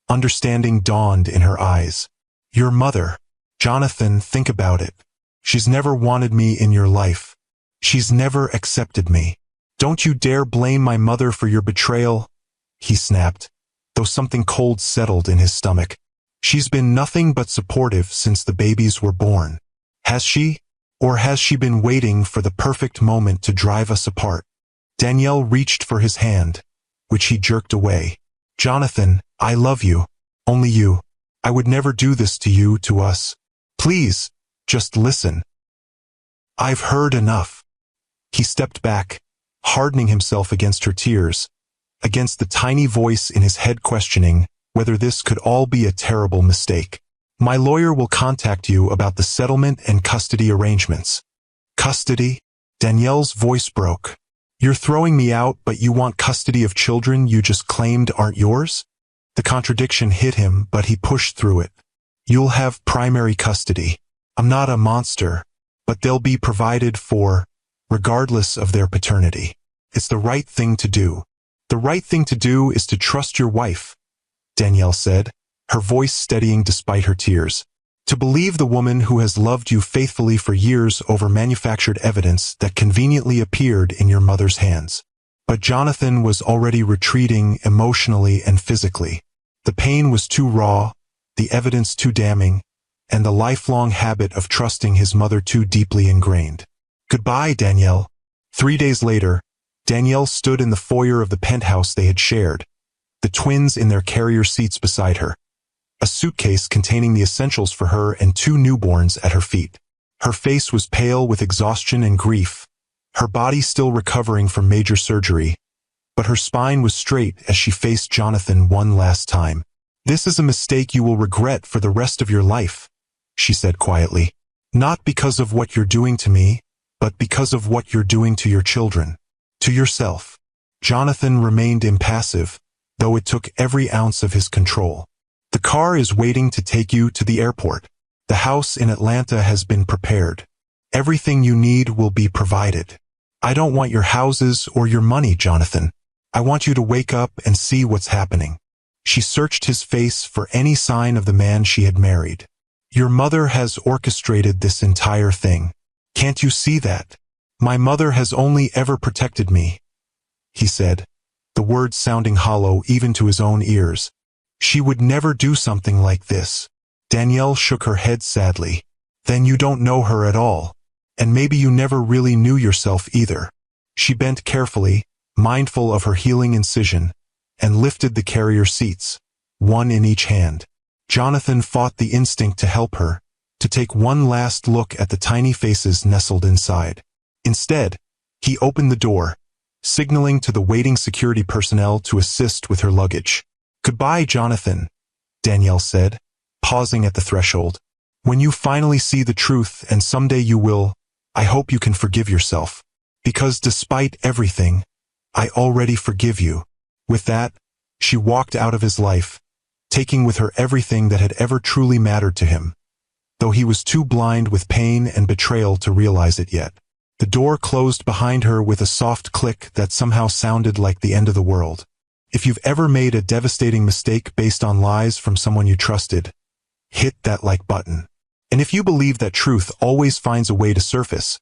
understanding dawned in her eyes. Your mother. Jonathan, think about it. She's never wanted me in your life. She's never accepted me. Don't you dare blame my mother for your betrayal, he snapped, though something cold settled in his stomach. She's been nothing but supportive since the babies were born. Has she? Or has she been waiting for the perfect moment to drive us apart? Danielle reached for his hand, which he jerked away. Jonathan, I love you. Only you. I would never do this to you, to us. Please, just listen. I've heard enough. He stepped back, hardening himself against her tears, against the tiny voice in his head questioning whether this could all be a terrible mistake. My lawyer will contact you about the settlement and custody arrangements. Custody? Danielle's voice broke. You're throwing me out, but you want custody of children you just claimed aren't yours? The contradiction hit him, but he pushed through it. You'll have primary custody. I'm not a monster, but they'll be provided for, regardless of their paternity. It's the right thing to do. The right thing to do is to trust your wife, Danielle said, her voice steadying despite her tears. To believe the woman who has loved you faithfully for years over manufactured evidence that conveniently appeared in your mother's hands. But Jonathan was already retreating emotionally and physically. The pain was too raw, the evidence too damning, and the lifelong habit of trusting his mother too deeply ingrained. Goodbye, Danielle. 3 days later, Danielle stood in the foyer of the penthouse they had shared, the twins in their carrier seats beside her, a suitcase containing the essentials for her and 2 newborns at her feet. Her face was pale with exhaustion and grief, her body still recovering from major surgery, but her spine was straight as she faced Jonathan one last time. "This is a mistake you will regret for the rest of your life," she said quietly. "Not because of what you're doing to me, but because of what you're doing to your children, to yourself." Jonathan remained impassive, though it took every ounce of his control. "The car is waiting to take you to the airport. The house in Atlanta has been prepared. Everything you need will be provided. I don't want your houses or your money, Jonathan. I want you to wake up and see what's happening." She searched his face for any sign of the man she had married. "Your mother has orchestrated this entire thing. Can't you see that? My mother has only ever protected me," he said, the words sounding hollow even to his own ears. "She would never do something like this." Danielle shook her head sadly. "Then you don't know her at all. And maybe you never really knew yourself either." She bent carefully, mindful of her healing incision, and lifted the carrier seats, one in each hand. Jonathan fought the instinct to help her, to take one last look at the tiny faces nestled inside. Instead, he opened the door, signaling to the waiting security personnel to assist with her luggage. "Goodbye, Jonathan," Danielle said, pausing at the threshold. "When you finally see the truth, and someday you will, I hope you can forgive yourself. Because despite everything, I already forgive you." With that, she walked out of his life, taking with her everything that had ever truly mattered to him, though he was too blind with pain and betrayal to realize it yet. The door closed behind her with a soft click that somehow sounded like the end of the world. If you've ever made a devastating mistake based on lies from someone you trusted, hit that like button. And if you believe that truth always finds a way to surface,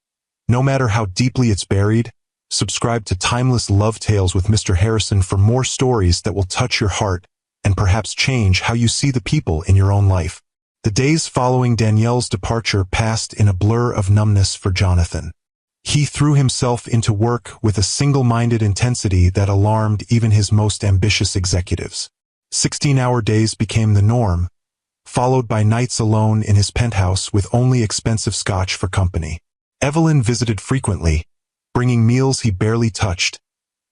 no matter how deeply it's buried, subscribe to Timeless Love Tales with Mr. Harrison for more stories that will touch your heart and perhaps change how you see the people in your own life. The days following Danielle's departure passed in a blur of numbness for Jonathan. He threw himself into work with a single-minded intensity that alarmed even his most ambitious executives. 16-hour days became the norm, followed by nights alone in his penthouse with only expensive scotch for company. Evelyn visited frequently, bringing meals he barely touched,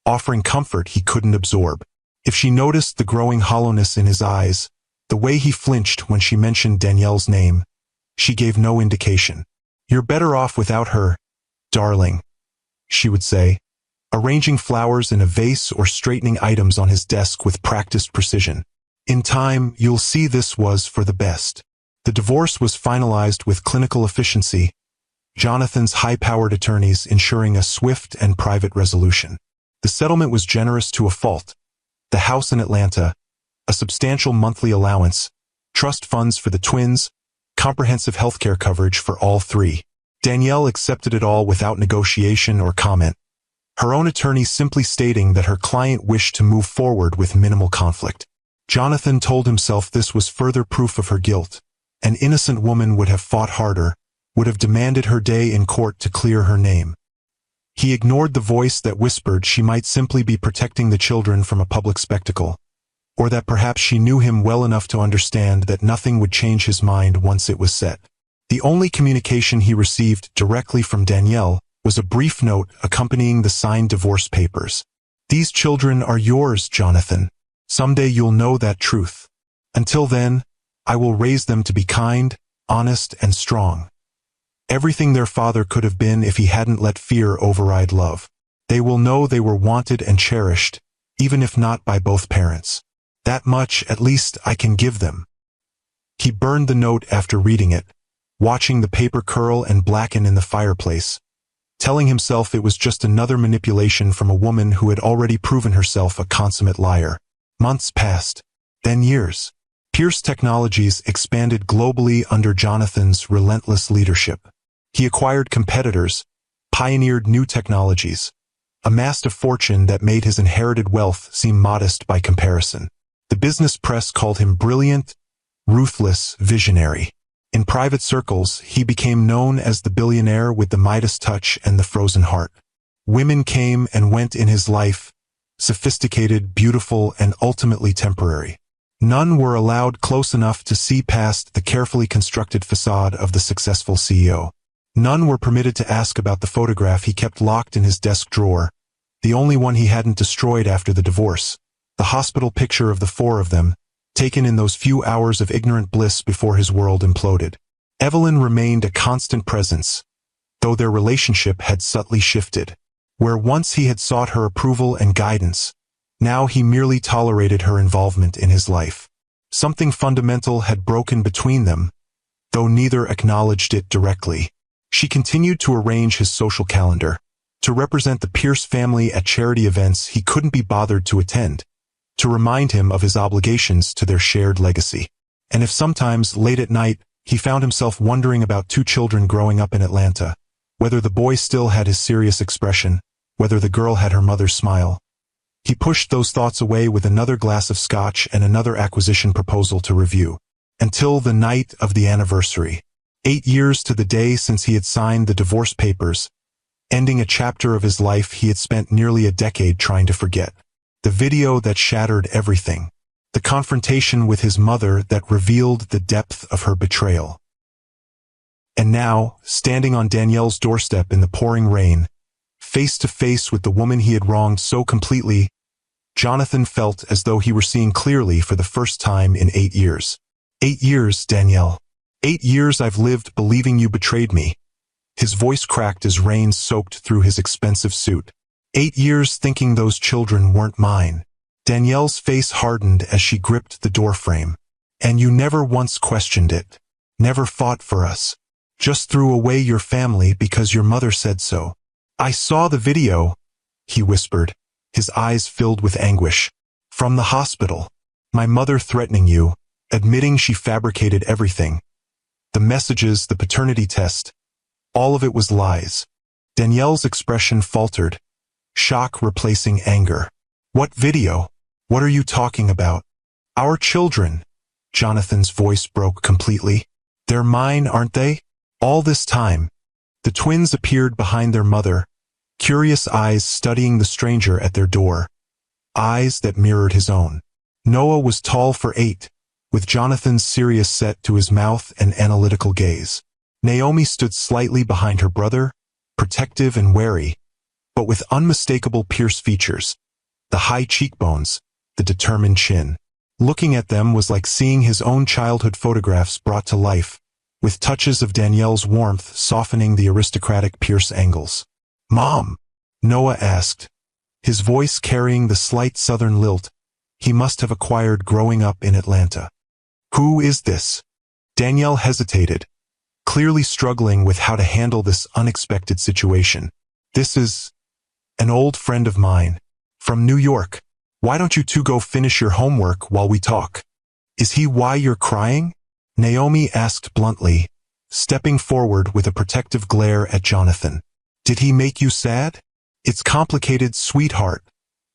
offering comfort he couldn't absorb. If she noticed the growing hollowness in his eyes, the way he flinched when she mentioned Danielle's name, she gave no indication. "You're better off without her, darling," she would say, arranging flowers in a vase or straightening items on his desk with practiced precision. "In time, you'll see this was for the best." The divorce was finalized with clinical efficiency, Jonathan's high-powered attorneys ensuring a swift and private resolution. The settlement was generous to a fault. The house in Atlanta, a substantial monthly allowance, trust funds for the twins, comprehensive healthcare coverage for all 3. Danielle accepted it all without negotiation or comment, her own attorney simply stating that her client wished to move forward with minimal conflict. Jonathan told himself this was further proof of her guilt. An innocent woman would have fought harder, would have demanded her day in court to clear her name. He ignored the voice that whispered she might simply be protecting the children from a public spectacle, or that perhaps she knew him well enough to understand that nothing would change his mind once it was set. The only communication he received directly from Danielle was a brief note accompanying the signed divorce papers. "These children are yours, Jonathan. Someday you'll know that truth. Until then, I will raise them to be kind, honest, and strong. Everything their father could have been if he hadn't let fear override love. They will know they were wanted and cherished, even if not by both parents. That much, at least, I can give them." He burned the note after reading it, watching the paper curl and blacken in the fireplace, telling himself it was just another manipulation from a woman who had already proven herself a consummate liar. Months passed, then years. Pierce Technologies expanded globally under Jonathan's relentless leadership. He acquired competitors, pioneered new technologies, amassed a fortune that made his inherited wealth seem modest by comparison. The business press called him brilliant, ruthless, visionary. In private circles, he became known as the billionaire with the Midas touch and the frozen heart. Women came and went in his life, sophisticated, beautiful, and ultimately temporary. None were allowed close enough to see past the carefully constructed facade of the successful CEO. None were permitted to ask about the photograph he kept locked in his desk drawer, the only one he hadn't destroyed after the divorce, the hospital picture of the four of them, taken in those few hours of ignorant bliss before his world imploded. Evelyn remained a constant presence, though their relationship had subtly shifted. Where once he had sought her approval and guidance, now he merely tolerated her involvement in his life. Something fundamental had broken between them, though neither acknowledged it directly. She continued to arrange his social calendar, to represent the Pierce family at charity events he couldn't be bothered to attend, to remind him of his obligations to their shared legacy. And if sometimes, late at night, he found himself wondering about two children growing up in Atlanta, whether the boy still had his serious expression, whether the girl had her mother's smile, he pushed those thoughts away with another glass of scotch and another acquisition proposal to review. Until the night of the anniversary. 8 years to the day since he had signed the divorce papers, ending a chapter of his life he had spent nearly a decade trying to forget. The video that shattered everything. The confrontation with his mother that revealed the depth of her betrayal. And now, standing on Danielle's doorstep in the pouring rain, face to face with the woman he had wronged so completely, Jonathan felt as though he were seeing clearly for the first time in 8 years. 8 years, Danielle. 8 years I've lived believing you betrayed me. His voice cracked as rain soaked through his expensive suit. 8 years thinking those children weren't mine. Danielle's face hardened as she gripped the doorframe. And you never once questioned it. Never fought for us. Just threw away your family because your mother said so. I saw the video, he whispered, his eyes filled with anguish. From the hospital. My mother threatening you, admitting she fabricated everything. The messages, the paternity test. All of it was lies. Danielle's expression faltered, shock replacing anger. What video? What are you talking about? Our children. Jonathan's voice broke completely. They're mine, aren't they? All this time. The twins appeared behind their mother, curious eyes studying the stranger at their door. Eyes that mirrored his own. Noah was tall for 8, with Jonathan's serious set to his mouth and analytical gaze. Naomi stood slightly behind her brother, protective and wary, but with unmistakable Pierce features. The high cheekbones, the determined chin. Looking at them was like seeing his own childhood photographs brought to life, with touches of Danielle's warmth softening the aristocratic Pierce angles. Mom? Noah asked, his voice carrying the slight southern lilt he must have acquired growing up in Atlanta. Who is this? Danielle hesitated, clearly struggling with how to handle this unexpected situation. This is an old friend of mine, from New York. Why don't you two go finish your homework while we talk? Is he why you're crying? Naomi asked bluntly, stepping forward with a protective glare at Jonathan. Did he make you sad? It's complicated, sweetheart,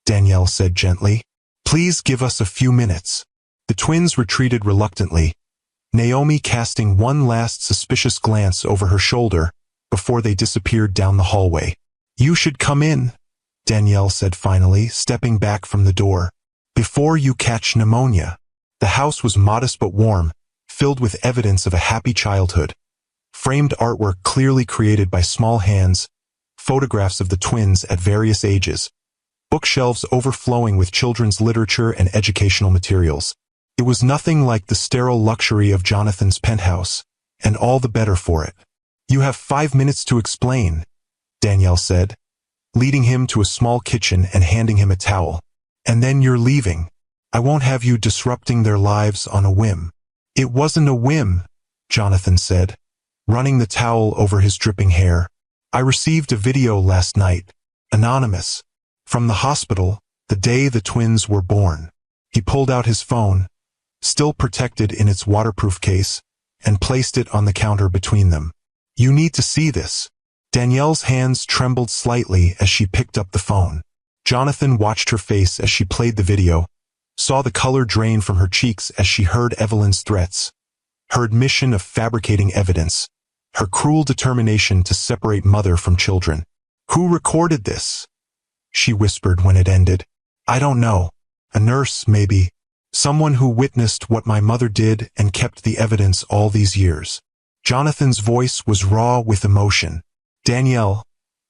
Danielle said gently. Please give us a few minutes. The twins retreated reluctantly, Naomi casting one last suspicious glance over her shoulder before they disappeared down the hallway. You should come in, Danielle said finally, stepping back from the door. Before you catch pneumonia. The house was modest but warm, filled with evidence of a happy childhood. Framed artwork clearly created by small hands, photographs of the twins at various ages, bookshelves overflowing with children's literature and educational materials. It was nothing like the sterile luxury of Jonathan's penthouse, and all the better for it. You have 5 minutes to explain, Danielle said, leading him to a small kitchen and handing him a towel. And then you're leaving. I won't have you disrupting their lives on a whim. It wasn't a whim, Jonathan said, running the towel over his dripping hair. I received a video last night, anonymous, from the hospital, the day the twins were born. He pulled out his phone, still protected in its waterproof case, and placed it on the counter between them. "You need to see this." Danielle's hands trembled slightly as she picked up the phone. Jonathan watched her face as she played the video, saw the color drain from her cheeks as she heard Evelyn's threats, her admission of fabricating evidence, her cruel determination to separate mother from children. "Who recorded this?" she whispered when it ended. "I don't know. A nurse, maybe. Someone who witnessed what my mother did and kept the evidence all these years." Jonathan's voice was raw with emotion. "Danielle,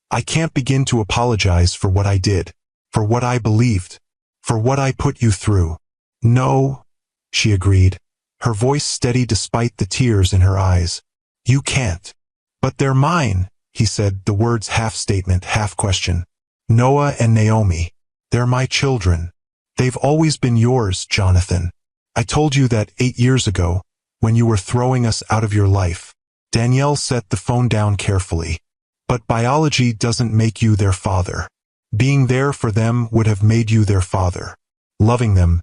I can't begin to apologize for what I did, for what I believed, for what I put you through." "No," she agreed, her voice steady despite the tears in her eyes. "You can't." "But they're mine," he said, the words half statement, half question. "Noah and Naomi. They're my children. They've always been yours, Jonathan. I told you that 8 years ago, when you were throwing us out of your life." Danielle set the phone down carefully. "But biology doesn't make you their father. Being there for them would have made you their father. Loving them,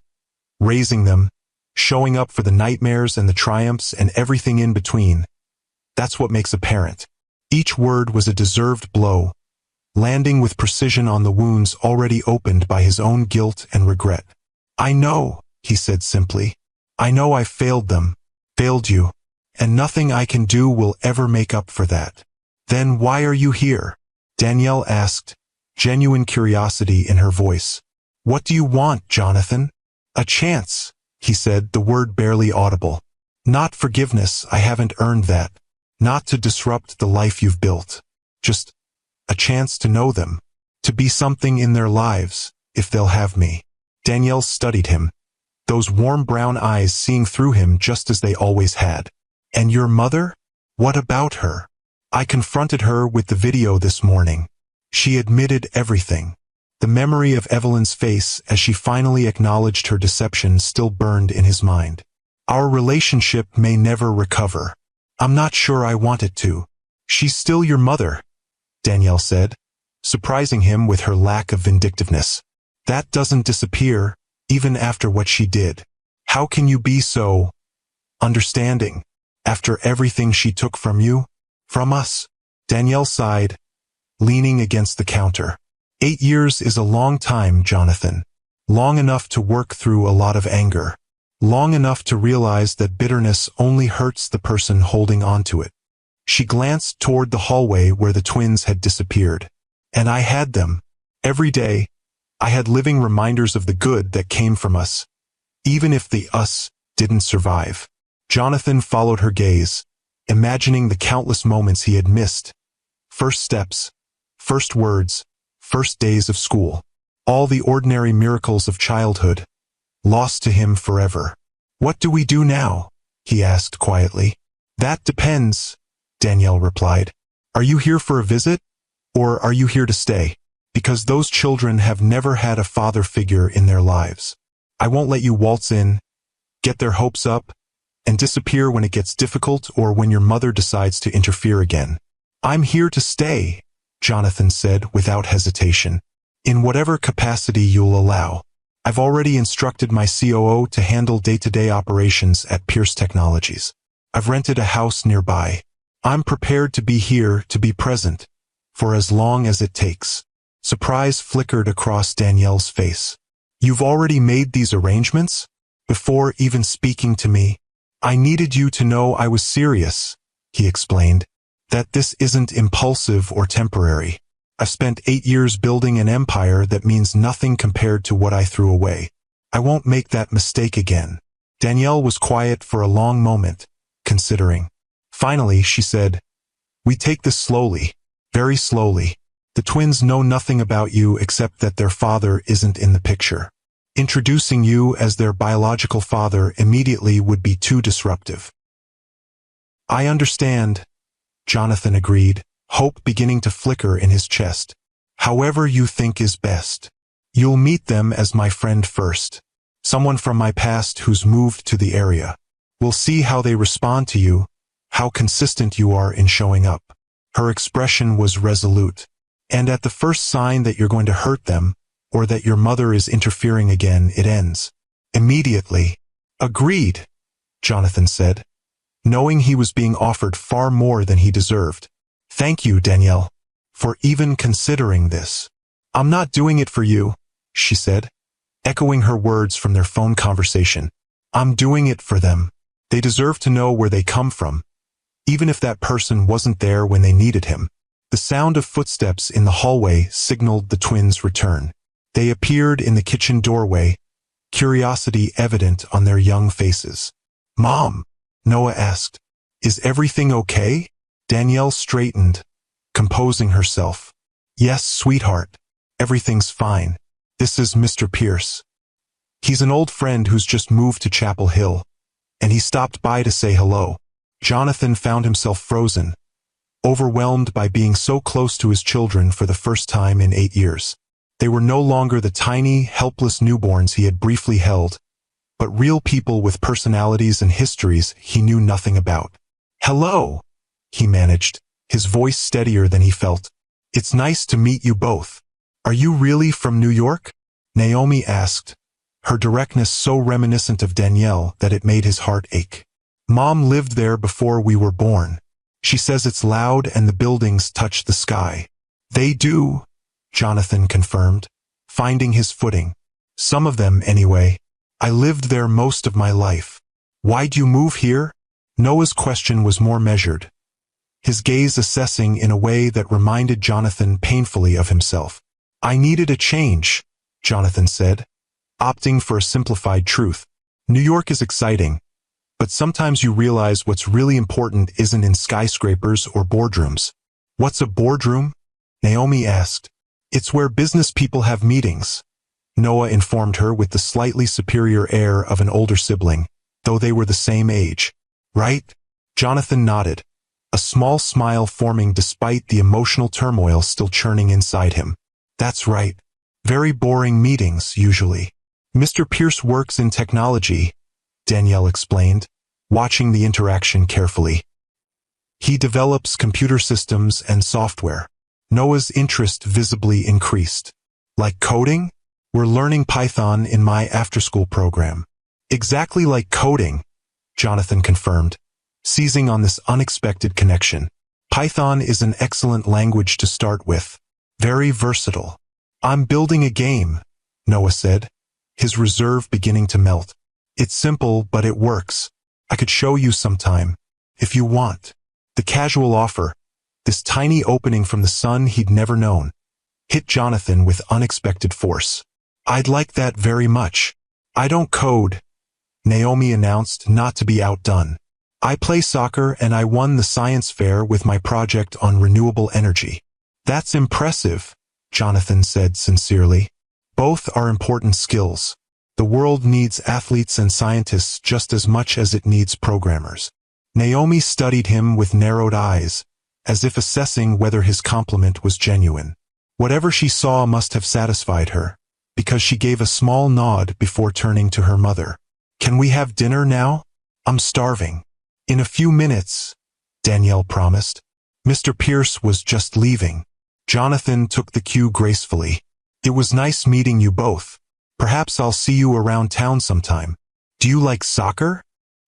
raising them, showing up for the nightmares and the triumphs and everything in between. That's what makes a parent." Each word was a deserved blow, landing with precision on the wounds already opened by his own guilt and regret. "I know," he said simply. "I know I failed them, failed you, and nothing I can do will ever make up for that." "Then why are you here?" Danielle asked, genuine curiosity in her voice. "What do you want, Jonathan?" "A chance," he said, the word barely audible. "Not forgiveness, I haven't earned that. Not to disrupt the life you've built. Just a chance to know them, to be something in their lives, if they'll have me." Danielle studied him, those warm brown eyes seeing through him just as they always had. "And your mother? What about her?" "I confronted her with the video this morning. She admitted everything." The memory of Evelyn's face as she finally acknowledged her deception still burned in his mind. "Our relationship may never recover. I'm not sure I want it to." "She's still your mother," Danielle said, surprising him with her lack of vindictiveness. "That doesn't disappear, even after what she did. How can you be so understanding, after everything she took from you, from us?" Danielle sighed, leaning against the counter. 8 years is a long time, Jonathan. Long enough to work through a lot of anger. Long enough to realize that bitterness only hurts the person holding on to it. She glanced toward the hallway where the twins had disappeared. "And I had them. Every day, I had living reminders of the good that came from us, even if the us didn't survive." Jonathan followed her gaze, imagining the countless moments he had missed. First steps, first words, first days of school. All the ordinary miracles of childhood, lost to him forever. "What do we do now?" he asked quietly. "That depends," Danielle replied. "Are you here for a visit, or are you here to stay? Because those children have never had a father figure in their lives. I won't let you waltz in, get their hopes up, and disappear when it gets difficult or when your mother decides to interfere again." "I'm here to stay," Jonathan said without hesitation. "In whatever capacity you'll allow. I've already instructed my COO to handle day-to-day operations at Pierce Technologies. I've rented a house nearby. I'm prepared to be here, to be present, for as long as it takes." Surprise flickered across Danielle's face. "You've already made these arrangements? Before even speaking to me?" "I needed you to know I was serious," he explained. "That this isn't impulsive or temporary. I've spent 8 years building an empire that means nothing compared to what I threw away. I won't make that mistake again." Danielle was quiet for a long moment, considering. Finally, she said, "We take this slowly, very slowly. The twins know nothing about you except that their father isn't in the picture. Introducing you as their biological father immediately would be too disruptive." "I understand," Jonathan agreed, hope beginning to flicker in his chest. "However you think is best. You'll meet them as my friend first. Someone from my past who's moved to the area. We'll see how they respond to you, how consistent you are in showing up." Her expression was resolute. "And at the first sign that you're going to hurt them, or that your mother is interfering again, it ends. Immediately." Agreed, Jonathan said, knowing he was being offered far more than he deserved. Thank you, Danielle, for even considering this. I'm not doing it for you, she said, echoing her words from their phone conversation. I'm doing it for them. They deserve to know where they come from, even if that person wasn't there when they needed him. The sound of footsteps in the hallway signaled the twins' return. They appeared in the kitchen doorway, curiosity evident on their young faces. Mom, Noah asked, is everything okay? Danielle straightened, composing herself. Yes, sweetheart, everything's fine. This is Mr. Pierce. He's an old friend who's just moved to Chapel Hill, and he stopped by to say hello. Jonathan found himself frozen, overwhelmed by being so close to his children for the first time in 8 years. They were no longer the tiny, helpless newborns he had briefly held, but real people with personalities and histories he knew nothing about. Hello, he managed, his voice steadier than he felt. It's nice to meet you both. Are you really from New York? Naomi asked, her directness so reminiscent of Danielle that it made his heart ache. Mom lived there before we were born. She says it's loud and the buildings touch the sky. They do, Jonathan confirmed, finding his footing. Some of them, anyway. I lived there most of my life. Why'd you move here? Noah's question was more measured, his gaze assessing in a way that reminded Jonathan painfully of himself. I needed a change, Jonathan said, opting for a simplified truth. New York is exciting, but sometimes you realize what's really important isn't in skyscrapers or boardrooms. What's a boardroom? Naomi asked. It's where business people have meetings, Noah informed her with the slightly superior air of an older sibling, though they were the same age. Right? Jonathan nodded, a small smile forming despite the emotional turmoil still churning inside him. That's right. Very boring meetings, usually. Mr. Pierce works in technology, Danielle explained, watching the interaction carefully. He develops computer systems and software. Noah's interest visibly increased. Like coding? We're learning Python in my after-school program. Exactly like coding, Jonathan confirmed, seizing on this unexpected connection. Python is an excellent language to start with. Very versatile. I'm building a game, Noah said, his reserve beginning to melt. It's simple, but it works. I could show you sometime, if you want. The casual offer, this tiny opening from the sun he'd never known, hit Jonathan with unexpected force. I'd like that very much. I don't code, Naomi announced, not to be outdone. I play soccer and I won the science fair with my project on renewable energy. That's impressive, Jonathan said sincerely. Both are important skills. The world needs athletes and scientists just as much as it needs programmers. Naomi studied him with narrowed eyes, as if assessing whether his compliment was genuine. Whatever she saw must have satisfied her, because she gave a small nod before turning to her mother. Can we have dinner now? I'm starving. In a few minutes, Danielle promised. Mr. Pierce was just leaving. Jonathan took the cue gracefully. It was nice meeting you both. Perhaps I'll see you around town sometime. Do you like soccer?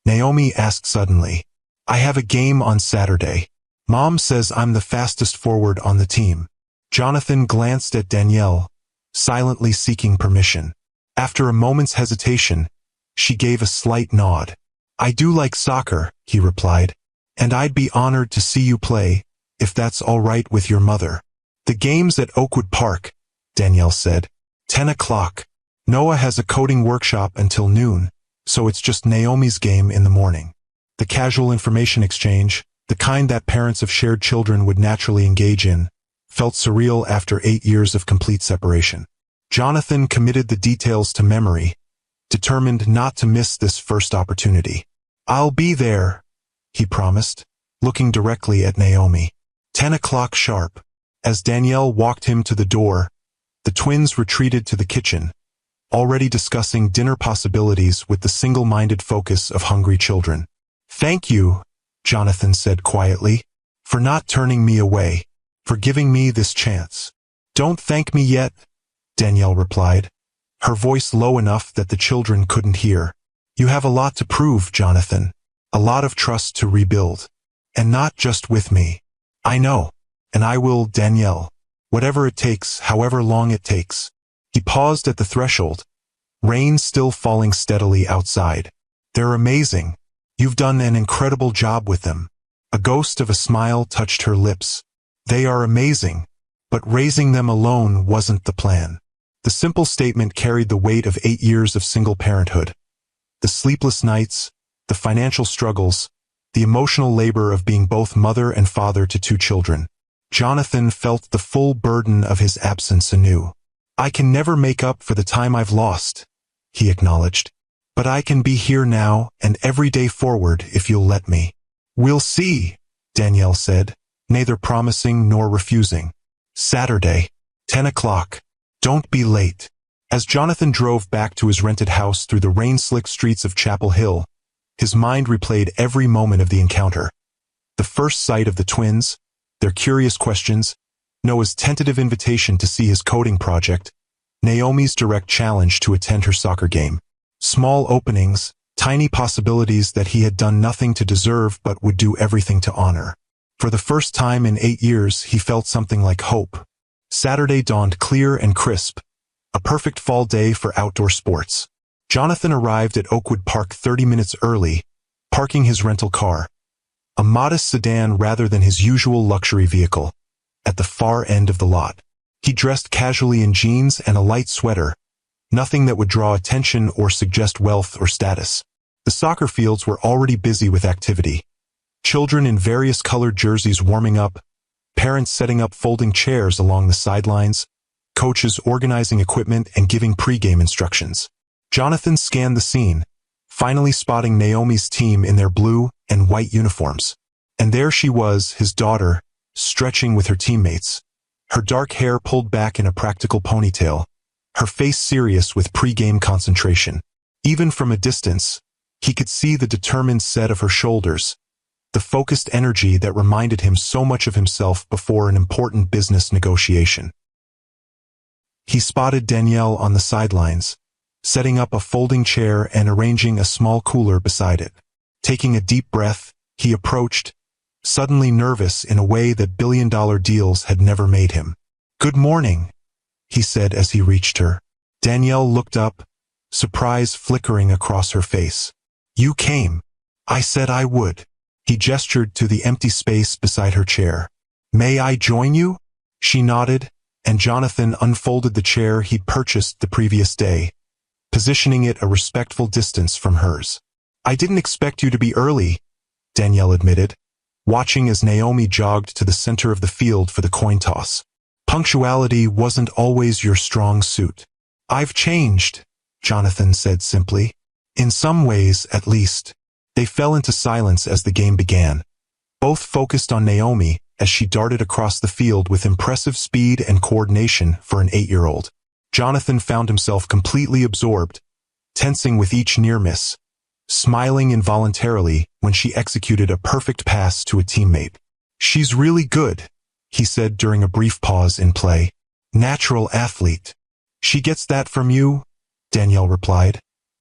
Naomi asked suddenly. I have a game on Saturday. Mom says I'm the fastest forward on the team. Jonathan glanced at Danielle, silently seeking permission. After a moment's hesitation, she gave a slight nod. I do like soccer, he replied, and I'd be honored to see you play, if that's all right with your mother. The game's at Oakwood Park, Danielle said. 10 o'clock. Noah has a coding workshop until noon, so it's just Naomi's game in the morning. The casual information exchange, the kind that parents of shared children would naturally engage in, felt surreal after 8 years of complete separation. Jonathan committed the details to memory, determined not to miss this first opportunity. I'll be there, he promised, looking directly at Naomi. 10 o'clock sharp. As Danielle walked him to the door, the twins retreated to the kitchen, already discussing dinner possibilities with the single-minded focus of hungry children. Thank you, Jonathan said quietly, for not turning me away, for giving me this chance. Don't thank me yet, Danielle replied, her voice low enough that the children couldn't hear. You have a lot to prove, Jonathan. A lot of trust to rebuild. And not just with me. I know. And I will, Danielle. Whatever it takes, however long it takes. He paused at the threshold. Rain still falling steadily outside. They're amazing. You've done an incredible job with them. A ghost of a smile touched her lips. They are amazing. But raising them alone wasn't the plan. The simple statement carried the weight of 8 years of single parenthood. The sleepless nights, the financial struggles, the emotional labor of being both mother and father to 2 children. Jonathan felt the full burden of his absence anew. I can never make up for the time I've lost, he acknowledged. But I can be here now and every day forward if you'll let me. We'll see, Danielle said, neither promising nor refusing. Saturday, 10 o'clock. Don't be late. As Jonathan drove back to his rented house through the rain-slick streets of Chapel Hill, his mind replayed every moment of the encounter. The first sight of the twins, their curious questions, Noah's tentative invitation to see his coding project, Naomi's direct challenge to attend her soccer game. Small openings, tiny possibilities that he had done nothing to deserve but would do everything to honor. For the first time in 8 years, he felt something like hope. Saturday dawned clear and crisp, a perfect fall day for outdoor sports. Jonathan arrived at Oakwood Park 30 minutes early, parking his rental car, a modest sedan rather than his usual luxury vehicle, at the far end of the lot. He dressed casually in jeans and a light sweater, nothing that would draw attention or suggest wealth or status. The soccer fields were already busy with activity. Children in various colored jerseys warming up, parents setting up folding chairs along the sidelines, coaches organizing equipment and giving pre-game instructions. Jonathan scanned the scene, finally spotting Naomi's team in their blue and white uniforms. And there she was, his daughter, stretching with her teammates, her dark hair pulled back in a practical ponytail, her face serious with pre-game concentration. Even from a distance, he could see the determined set of her shoulders, the focused energy that reminded him so much of himself before an important business negotiation. He spotted Danielle on the sidelines, setting up a folding chair and arranging a small cooler beside it. Taking a deep breath, he approached, suddenly nervous in a way that billion-dollar deals had never made him. "Good morning," he said as he reached her. Danielle looked up, surprise flickering across her face. "You came. I said I would." He gestured to the empty space beside her chair. "May I join you?" She nodded, and Jonathan unfolded the chair he'd purchased the previous day, positioning it a respectful distance from hers. "I didn't expect you to be early," Danielle admitted, watching as Naomi jogged to the center of the field for the coin toss. "Punctuality wasn't always your strong suit." "I've changed," Jonathan said simply. "In some ways, at least." They fell into silence as the game began, both focused on Naomi as she darted across the field with impressive speed and coordination for an 8-year-old. Jonathan found himself completely absorbed, tensing with each near miss, smiling involuntarily when she executed a perfect pass to a teammate. "She's really good," he said during a brief pause in play. "Natural athlete." "She gets that from you?" Danielle replied,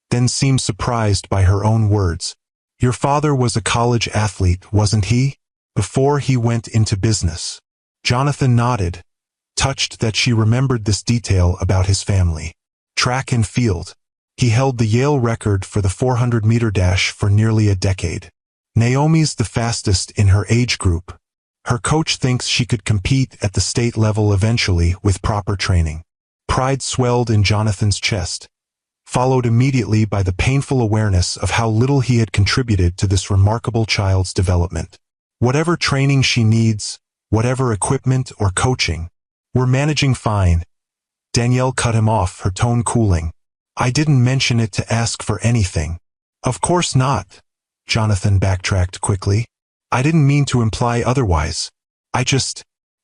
then seemed surprised by her own words. "Your father was a college athlete, wasn't he? Before he went into business." Jonathan nodded, touched that she remembered this detail about his family. Track and field. He held the Yale record for the 400-meter dash for nearly a decade. Naomi's the fastest in her age group. Her coach thinks she could compete at the state level eventually with proper training. Pride swelled in Jonathan's chest, followed immediately by the painful awareness of how little he had contributed to this remarkable child's development. "Whatever training she needs, whatever equipment or coaching, we're managing fine." Danielle cut him off, her tone cooling. "I didn't mention it to ask for anything." "Of course not," Jonathan backtracked quickly. "I didn't mean to imply otherwise. I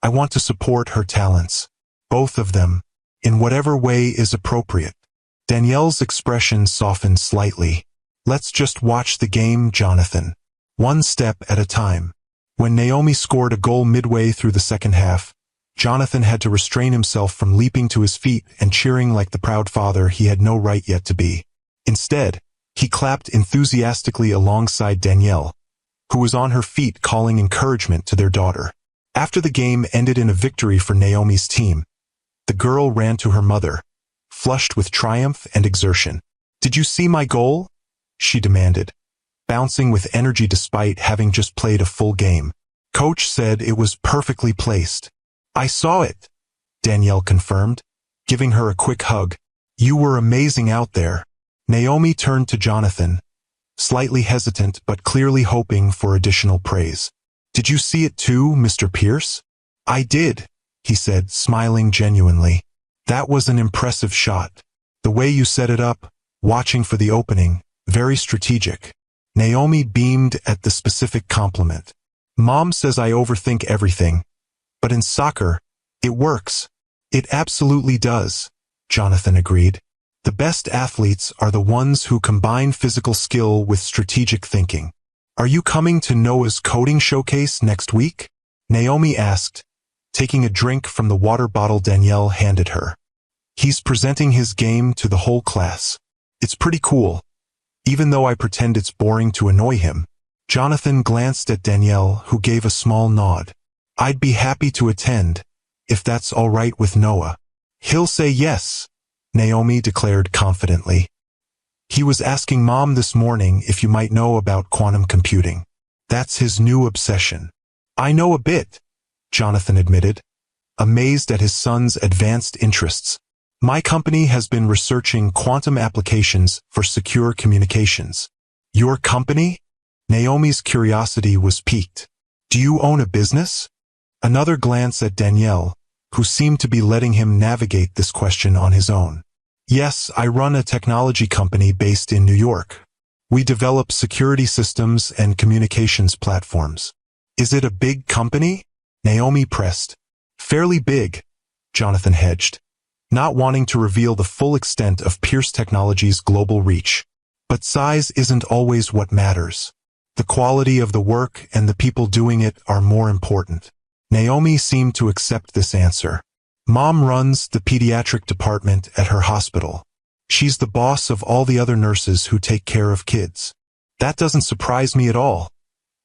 want to support her talents. Both of them, in whatever way is appropriate." Danielle's expression softened slightly. "Let's just watch the game, Jonathan. One step at a time." When Naomi scored a goal midway through the second half, Jonathan had to restrain himself from leaping to his feet and cheering like the proud father he had no right yet to be. Instead, He clapped enthusiastically alongside Danielle, who was on her feet calling encouragement to their daughter. After the game ended in a victory for Naomi's team, the girl ran to her mother, flushed with triumph and exertion. "Did you see my goal?" she demanded, bouncing with energy despite having just played a full game. "Coach said it was perfectly placed." "I saw it," Danielle confirmed, giving her a quick hug. "You were amazing out there." Naomi turned to Jonathan, slightly hesitant but clearly hoping for additional praise. "Did you see it too, Mr. Pierce?" "I did," he said, smiling genuinely. "That was an impressive shot. The way you set it up, watching for the opening, very strategic." Naomi beamed at the specific compliment. "Mom says I overthink everything, but in soccer, it works." "It absolutely does," Jonathan agreed. "The best athletes are the ones who combine physical skill with strategic thinking." "Are you coming to Noah's coding showcase next week?" Naomi asked, taking a drink from the water bottle Danielle handed her. "He's presenting his game to the whole class. It's pretty cool, even though I pretend it's boring to annoy him." Jonathan glanced at Danielle, who gave a small nod. "I'd be happy to attend, if that's all right with Noah." "He'll say yes," Naomi declared confidently. "He was asking Mom this morning if you might know about quantum computing. That's his new obsession." "I know a bit," Jonathan admitted, amazed at his son's advanced interests. "My company has been researching quantum applications for secure communications." "Your company?" Naomi's curiosity was piqued. "Do you own a business?" Another glance at Danielle, who seemed to be letting him navigate this question on his own. "Yes, I run a technology company based in New York. We develop security systems and communications platforms." "Is it a big company?" Naomi pressed. "Fairly big," Jonathan hedged, not wanting to reveal the full extent of Pierce Technologies' global reach. "But size isn't always what matters. The quality of the work and the people doing it are more important." Naomi seemed to accept this answer. "Mom runs the pediatric department at her hospital. She's the boss of all the other nurses who take care of kids." "That doesn't surprise me at all,"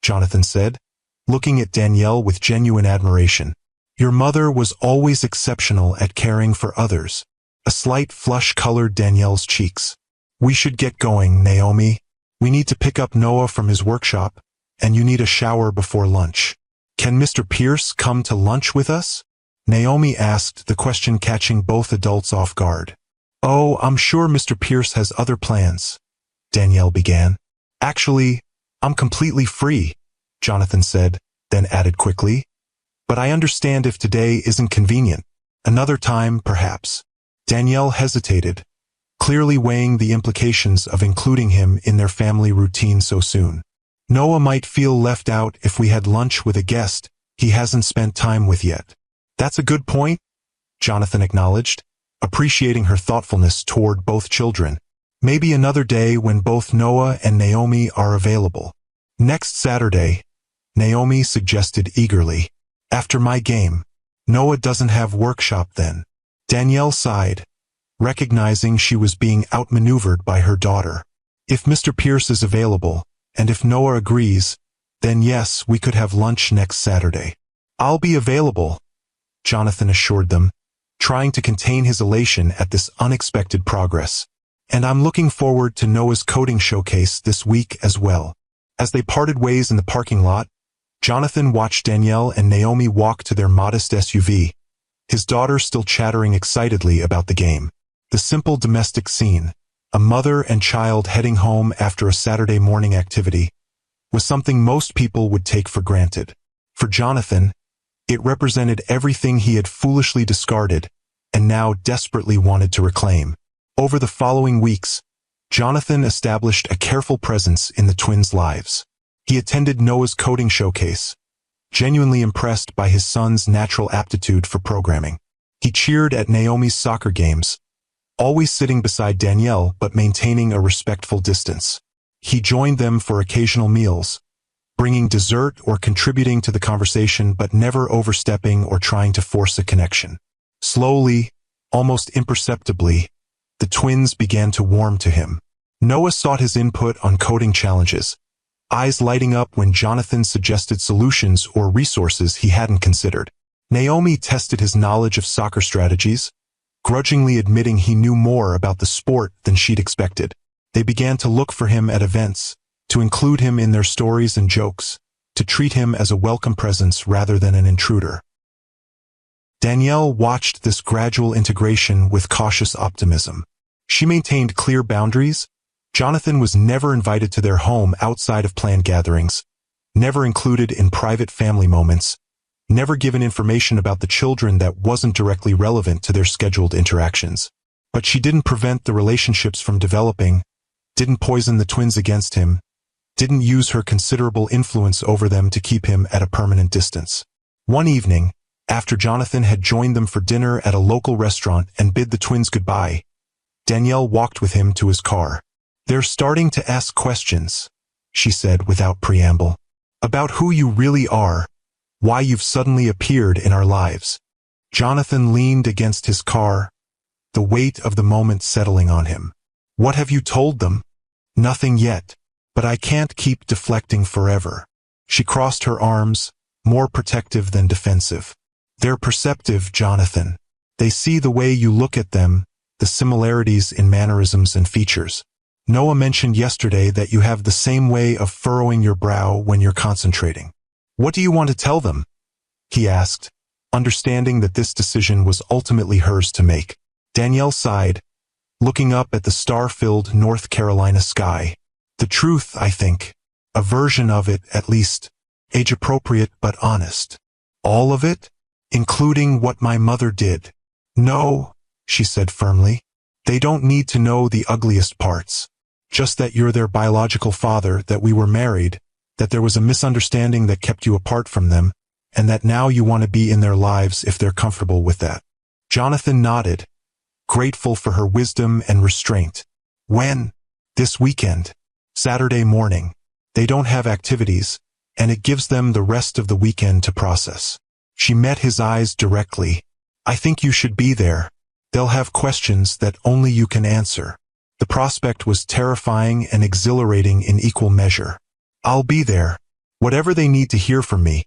Jonathan said, looking at Danielle with genuine admiration. "Your mother was always exceptional at caring for others." A slight flush colored Danielle's cheeks. "We should get going, Naomi. We need to pick up Noah from his workshop, and you need a shower before lunch." "Can Mr. Pierce come to lunch with us?" Naomi asked, the question catching both adults off guard. "Oh, I'm sure Mr. Pierce has other plans," Danielle began. "Actually, I'm completely free," Jonathan said, then added quickly. "But I understand if today isn't convenient. Another time, perhaps." Danielle hesitated, clearly weighing the implications of including him in their family routine so soon. "Noah might feel left out if we had lunch with a guest he hasn't spent time with yet." "That's a good point," Jonathan acknowledged, appreciating her thoughtfulness toward both children. "Maybe another day when both Noah and Naomi are available." "Next Saturday," Naomi suggested eagerly. "After my game. Noah doesn't have workshop then." Danielle sighed, recognizing she was being outmaneuvered by her daughter. "If Mr. Pierce is available, and if Noah agrees, then yes, we could have lunch next Saturday." "I'll be available," Jonathan assured them, trying to contain his elation at this unexpected progress. "And I'm looking forward to Noah's coding showcase this week as well." As they parted ways in the parking lot, Jonathan watched Danielle and Naomi walk to their modest SUV, his daughter still chattering excitedly about the game. The simple domestic scene, a mother and child heading home after a Saturday morning activity, was something most people would take for granted. For Jonathan, it represented everything he had foolishly discarded and now desperately wanted to reclaim. Over the following weeks, Jonathan established a careful presence in the twins' lives. He attended Noah's coding showcase, genuinely impressed by his son's natural aptitude for programming. He cheered at Naomi's soccer games, always sitting beside Danielle but maintaining a respectful distance. He joined them for occasional meals, bringing dessert or contributing to the conversation but never overstepping or trying to force a connection. Slowly, almost imperceptibly, the twins began to warm to him. Noah sought his input on coding challenges, eyes lighting up when Jonathan suggested solutions or resources he hadn't considered. Naomi tested his knowledge of soccer strategies, grudgingly admitting he knew more about the sport than she'd expected. They began to look for him at events, to include him in their stories and jokes, to treat him as a welcome presence rather than an intruder. Danielle watched this gradual integration with cautious optimism. She maintained clear boundaries. Jonathan was never invited to their home outside of planned gatherings, never included in private family moments, never given information about the children that wasn't directly relevant to their scheduled interactions. But she didn't prevent the relationships from developing, didn't poison the twins against him, didn't use her considerable influence over them to keep him at a permanent distance. One evening, after Jonathan had joined them for dinner at a local restaurant and bid the twins goodbye, Danielle walked with him to his car. "They're starting to ask questions," she said without preamble, "about who you really are, why you've suddenly appeared in our lives." Jonathan leaned against his car, the weight of the moment settling on him. "What have you told them?" "Nothing yet, but I can't keep deflecting forever." She crossed her arms, more protective than defensive. "They're perceptive, Jonathan. They see the way you look at them, the similarities in mannerisms and features. Noah mentioned yesterday that you have the same way of furrowing your brow when you're concentrating." "What do you want to tell them?" he asked, understanding that this decision was ultimately hers to make. Danielle sighed, looking up at the star-filled North Carolina sky. "The truth, I think. A version of it, at least. Age-appropriate but honest." "All of it? Including what my mother did?" "No," she said firmly. "They don't need to know the ugliest parts. Just that you're their biological father, that we were married, that there was a misunderstanding that kept you apart from them, and that now you want to be in their lives if they're comfortable with that." Jonathan nodded, grateful for her wisdom and restraint. "When?" "This weekend. Saturday morning. They don't have activities, and it gives them the rest of the weekend to process." She met his eyes directly. "I think you should be there. They'll have questions that only you can answer." The prospect was terrifying and exhilarating in equal measure. "I'll be there. Whatever they need to hear from me.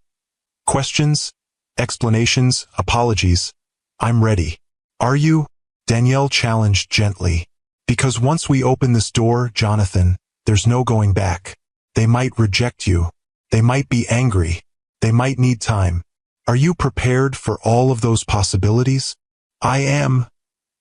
Questions, explanations, apologies. I'm ready." "Are you?" Danielle challenged gently. "Because once we open this door, Jonathan, there's no going back. They might reject you. They might be angry. They might need time. Are you prepared for all of those possibilities?" "I am,"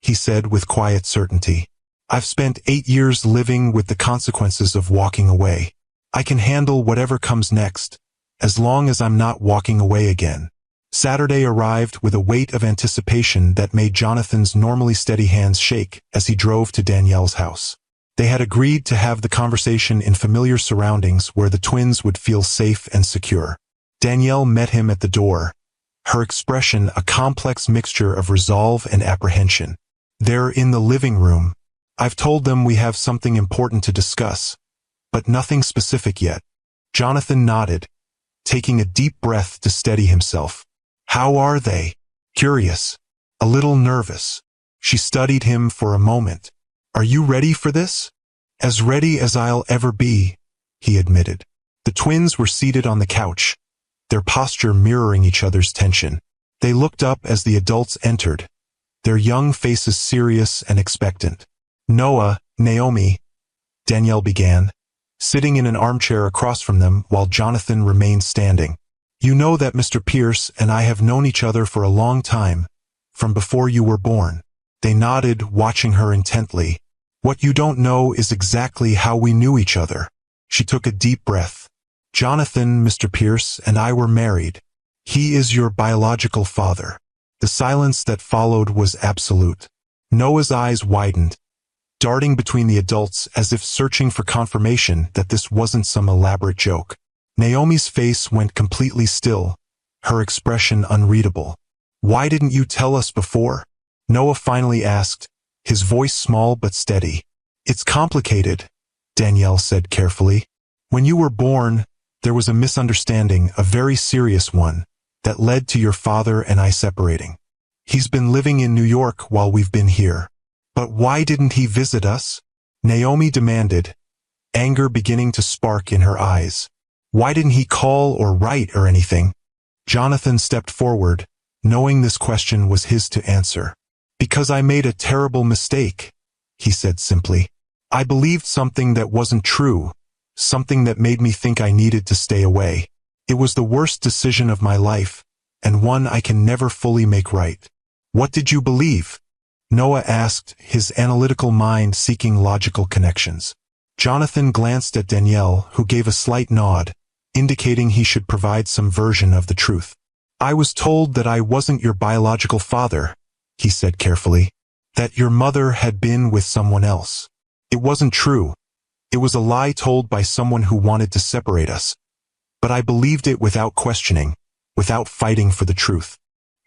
he said with quiet certainty. "I've spent 8 years living with the consequences of walking away. I can handle whatever comes next, as long as I'm not walking away again." Saturday arrived with a weight of anticipation that made Jonathan's normally steady hands shake as he drove to Danielle's house. They had agreed to have the conversation in familiar surroundings where the twins would feel safe and secure. Danielle met him at the door, her expression a complex mixture of resolve and apprehension. "They're in the living room. I've told them we have something important to discuss, but nothing specific yet." Jonathan nodded, taking a deep breath to steady himself. "How are they?" "Curious. A little nervous." She studied him for a moment. "Are you ready for this?" "As ready as I'll ever be," he admitted. The twins were seated on the couch, their posture mirroring each other's tension. They looked up as the adults entered, their young faces serious and expectant. "Noah, Naomi," Danielle began, sitting in an armchair across from them while Jonathan remained standing. "You know that Mr. Pierce and I have known each other for a long time, from before you were born." They nodded, watching her intently. "What you don't know is exactly how we knew each other." She took a deep breath. "Jonathan, Mr. Pierce, and I were married. He is your biological father." The silence that followed was absolute. Noah's eyes widened, darting between the adults as if searching for confirmation that this wasn't some elaborate joke. Naomi's face went completely still, her expression unreadable. "Why didn't you tell us before?" Noah finally asked, his voice small but steady. "It's complicated," Danielle said carefully. "When you were born, there was a misunderstanding, a very serious one, that led to your father and I separating. He's been living in New York while we've been here." "But why didn't he visit us?" Naomi demanded, anger beginning to spark in her eyes. Why didn't he call or write or anything? Jonathan stepped forward, knowing this question was his to answer. Because I made a terrible mistake, he said simply. I believed something that wasn't true, something that made me think I needed to stay away. It was the worst decision of my life, and one I can never fully make right. What did you believe? Noah asked, his analytical mind seeking logical connections. Jonathan glanced at Danielle, who gave a slight nod, indicating he should provide some version of the truth. I was told that I wasn't your biological father, he said carefully, that your mother had been with someone else. It wasn't true. It was a lie told by someone who wanted to separate us. But I believed it without questioning, without fighting for the truth.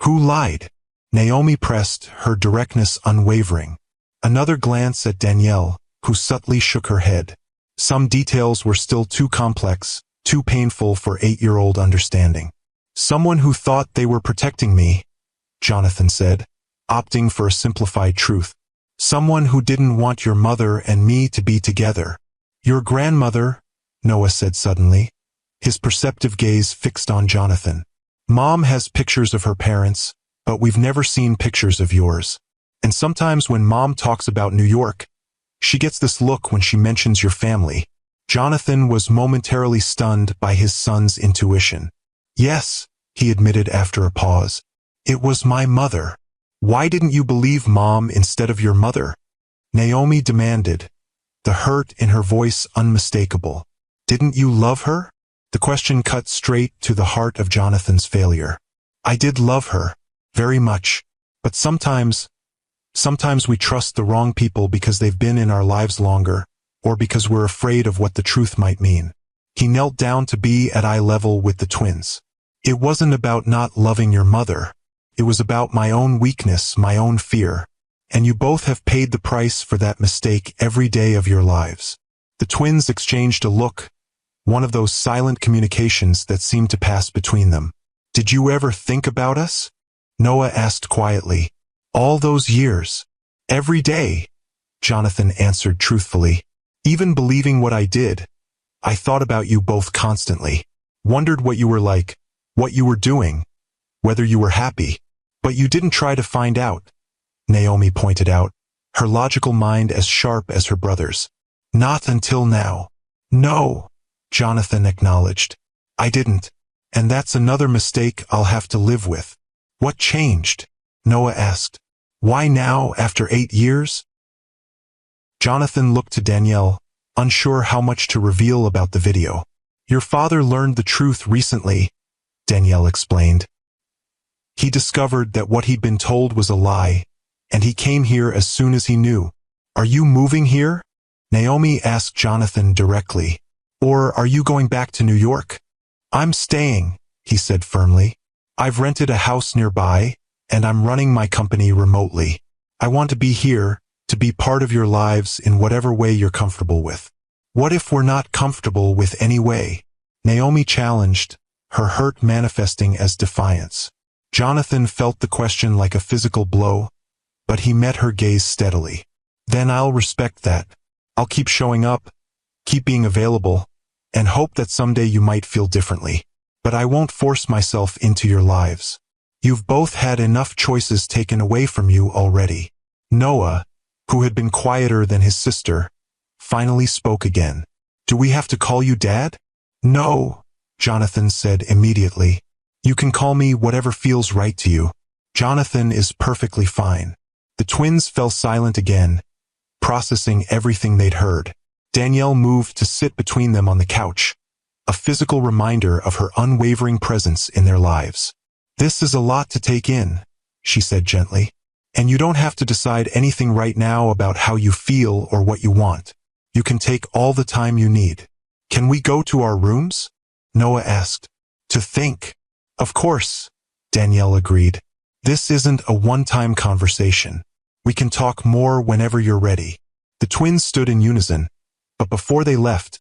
Who lied? Naomi pressed, her directness unwavering. Another glance at Danielle, who subtly shook her head. Some details were still too complex, too painful for 8-year-old understanding. Someone who thought they were protecting me, Jonathan said, opting for a simplified truth. Someone who didn't want your mother and me to be together. Your grandmother, Noah said suddenly, his perceptive gaze fixed on Jonathan. Mom has pictures of her parents, but we've never seen pictures of yours. And sometimes when Mom talks about New York, she gets this look when she mentions your family. Jonathan was momentarily stunned by his son's intuition. Yes, he admitted after a pause. It was my mother. Why didn't you believe Mom instead of your mother? Naomi demanded, the hurt in her voice unmistakable. Didn't you love her? The question cut straight to the heart of Jonathan's failure. I did love her, very much, but sometimes we trust the wrong people because they've been in our lives longer, or because we're afraid of what the truth might mean. He knelt down to be at eye level with the twins. It wasn't about not loving your mother. It was about my own weakness, my own fear. And you both have paid the price for that mistake every day of your lives. The twins exchanged a look, one of those silent communications that seemed to pass between them. Did you ever think about us? Noah asked quietly. All those years. Every day, Jonathan answered truthfully. Even believing what I did, I thought about you both constantly. Wondered what you were like, what you were doing, whether you were happy. But you didn't try to find out, Naomi pointed out, her logical mind as sharp as her brother's. Not until now. No, Jonathan acknowledged. I didn't. And that's another mistake I'll have to live with. What changed? Noah asked. Why now, after 8 years? Jonathan looked to Danielle, unsure how much to reveal about the video. Your father learned the truth recently, Danielle explained. He discovered that what he'd been told was a lie, and he came here as soon as he knew. Are you moving here? Naomi asked Jonathan directly. Or are you going back to New York? I'm staying, he said firmly. I've rented a house nearby, and I'm running my company remotely. I want to be here, to be part of your lives in whatever way you're comfortable with. What if we're not comfortable with any way? Naomi challenged, her hurt manifesting as defiance. Jonathan felt the question like a physical blow, but he met her gaze steadily. Then I'll respect that. I'll keep showing up, keep being available, and hope that someday you might feel differently. But I won't force myself into your lives. You've both had enough choices taken away from you already. Noah, who had been quieter than his sister, finally spoke again. Do we have to call you Dad? No, Jonathan said immediately. You can call me whatever feels right to you. Jonathan is perfectly fine. The twins fell silent again, processing everything they'd heard. Danielle moved to sit between them on the couch, a physical reminder of her unwavering presence in their lives. This is a lot to take in, she said gently. And you don't have to decide anything right now about how you feel or what you want. You can take all the time you need. Can we go to our rooms? Noah asked. To think. Of course, Danielle agreed. This isn't a one-time conversation. We can talk more whenever you're ready. The twins stood in unison, but before they left,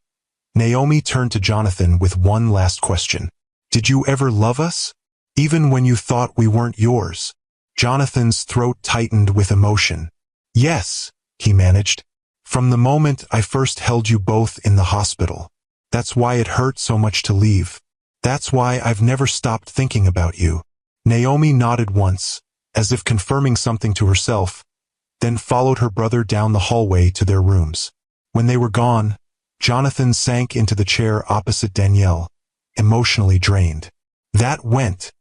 Naomi turned to Jonathan with one last question. Did you ever love us? Even when you thought we weren't yours? Jonathan's throat tightened with emotion. Yes, he managed. From the moment I first held you both in the hospital. That's why it hurt so much to leave. That's why I've never stopped thinking about you." Naomi nodded once, as if confirming something to herself, then followed her brother down the hallway to their rooms. When they were gone, Jonathan sank into the chair opposite Danielle, emotionally drained. "That went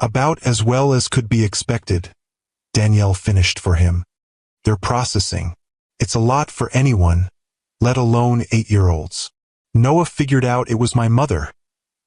about as well as could be expected," Danielle finished for him. "They're processing. It's a lot for anyone, let alone 8-year-olds. Noah figured out it was my mother,"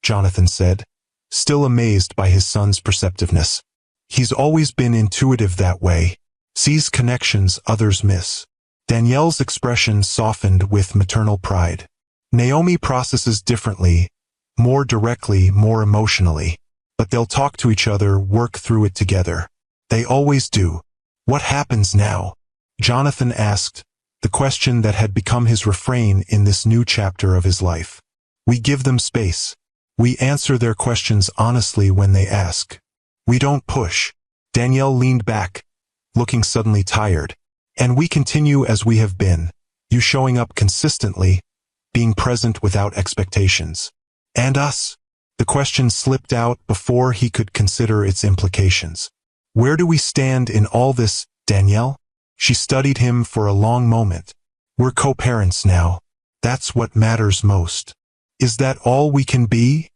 Jonathan said, still amazed by his son's perceptiveness. "He's always been intuitive that way, sees connections others miss." Danielle's expression softened with maternal pride. "Naomi processes differently, more directly, more emotionally. But they'll talk to each other, work through it together. They always do." "What happens now?" Jonathan asked, the question that had become his refrain in this new chapter of his life. "We give them space. We answer their questions honestly when they ask. We don't push." Danielle leaned back, looking suddenly tired. "And we continue as we have been, you showing up consistently, being present without expectations." "And us?" The question slipped out before he could consider its implications. "Where do we stand in all this, Danielle?" She studied him for a long moment. "We're co-parents now. That's what matters most." "Is that all we can be?"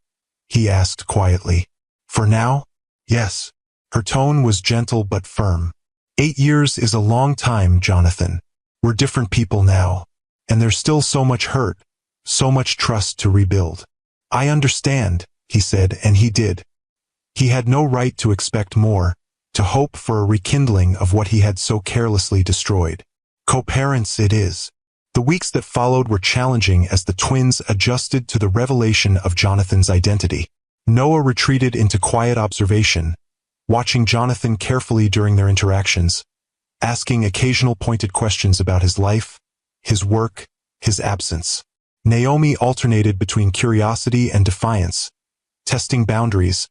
he asked quietly. "For now, yes." Her tone was gentle but firm. 8 years is a long time, Jonathan. We're different people now, and there's still so much hurt, so much trust to rebuild. "I understand," he said, and he did. He had no right to expect more, to hope for a rekindling of what he had so carelessly destroyed. Co-parents it is. The weeks that followed were challenging as the twins adjusted to the revelation of Jonathan's identity. Noah retreated into quiet observation, watching Jonathan carefully during their interactions, asking occasional pointed questions about his life, his work, his absence. Naomi alternated between curiosity and defiance, testing boundaries,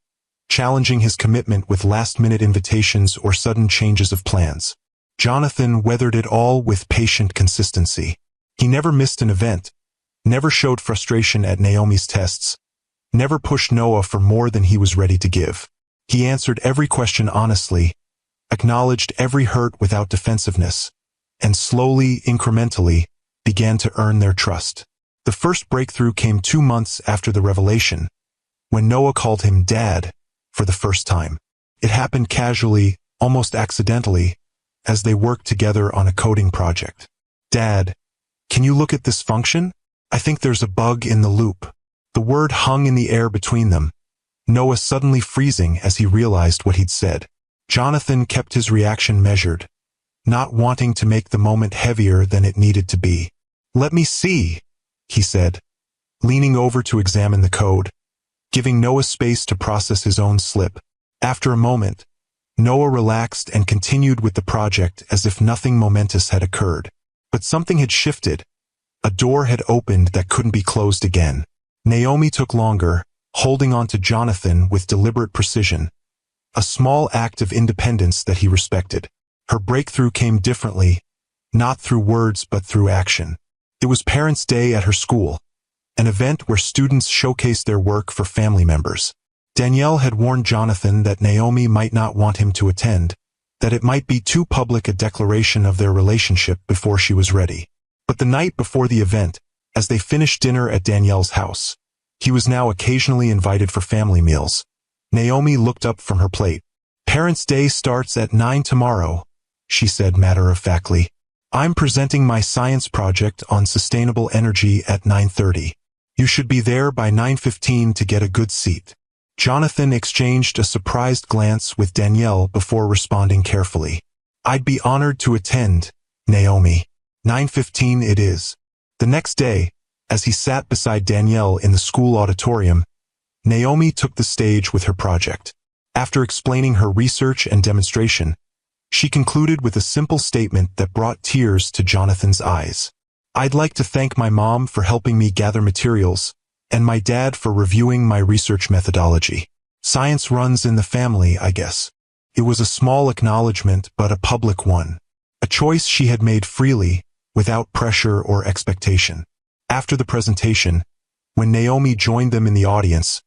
challenging his commitment with last-minute invitations or sudden changes of plans. Jonathan weathered it all with patient consistency. He never missed an event, never showed frustration at Naomi's tests, never pushed Noah for more than he was ready to give. He answered every question honestly, acknowledged every hurt without defensiveness, and slowly, incrementally, began to earn their trust. The first breakthrough came 2 months after the revelation, when Noah called him Dad for the first time. It happened casually, almost accidentally, as they worked together on a coding project. "Dad, can you look at this function? I think there's a bug in the loop." The word hung in the air between them, Noah suddenly freezing as he realized what he'd said. Jonathan kept his reaction measured, not wanting to make the moment heavier than it needed to be. "Let me see," he said, leaning over to examine the code, giving Noah space to process his own slip. After a moment, Noah relaxed and continued with the project as if nothing momentous had occurred. But something had shifted. A door had opened that couldn't be closed again. Naomi took longer, holding on to Jonathan with deliberate precision, a small act of independence that he respected. Her breakthrough came differently, not through words but through action. It was Parents' Day at her school, an event where students showcased their work for family members. Danielle had warned Jonathan that Naomi might not want him to attend, that it might be too public a declaration of their relationship before she was ready. But the night before the event, as they finished dinner at Danielle's house, he was now occasionally invited for family meals. Naomi looked up from her plate. "Parents' Day starts at 9 tomorrow, she said matter-of-factly. "I'm presenting my science project on sustainable energy at 9:30. You should be there by 9:15 to get a good seat." Jonathan exchanged a surprised glance with Danielle before responding carefully. "I'd be honored to attend, Naomi. 9:15 it is." The next day, as he sat beside Danielle in the school auditorium, Naomi took the stage with her project. After explaining her research and demonstration, she concluded with a simple statement that brought tears to Jonathan's eyes. "I'd like to thank my mom for helping me gather materials, and my dad for reviewing my research methodology. Science runs in the family, I guess." It was a small acknowledgement, but a public one. A choice she had made freely, without pressure or expectation. After the presentation, when Naomi joined them in the audience,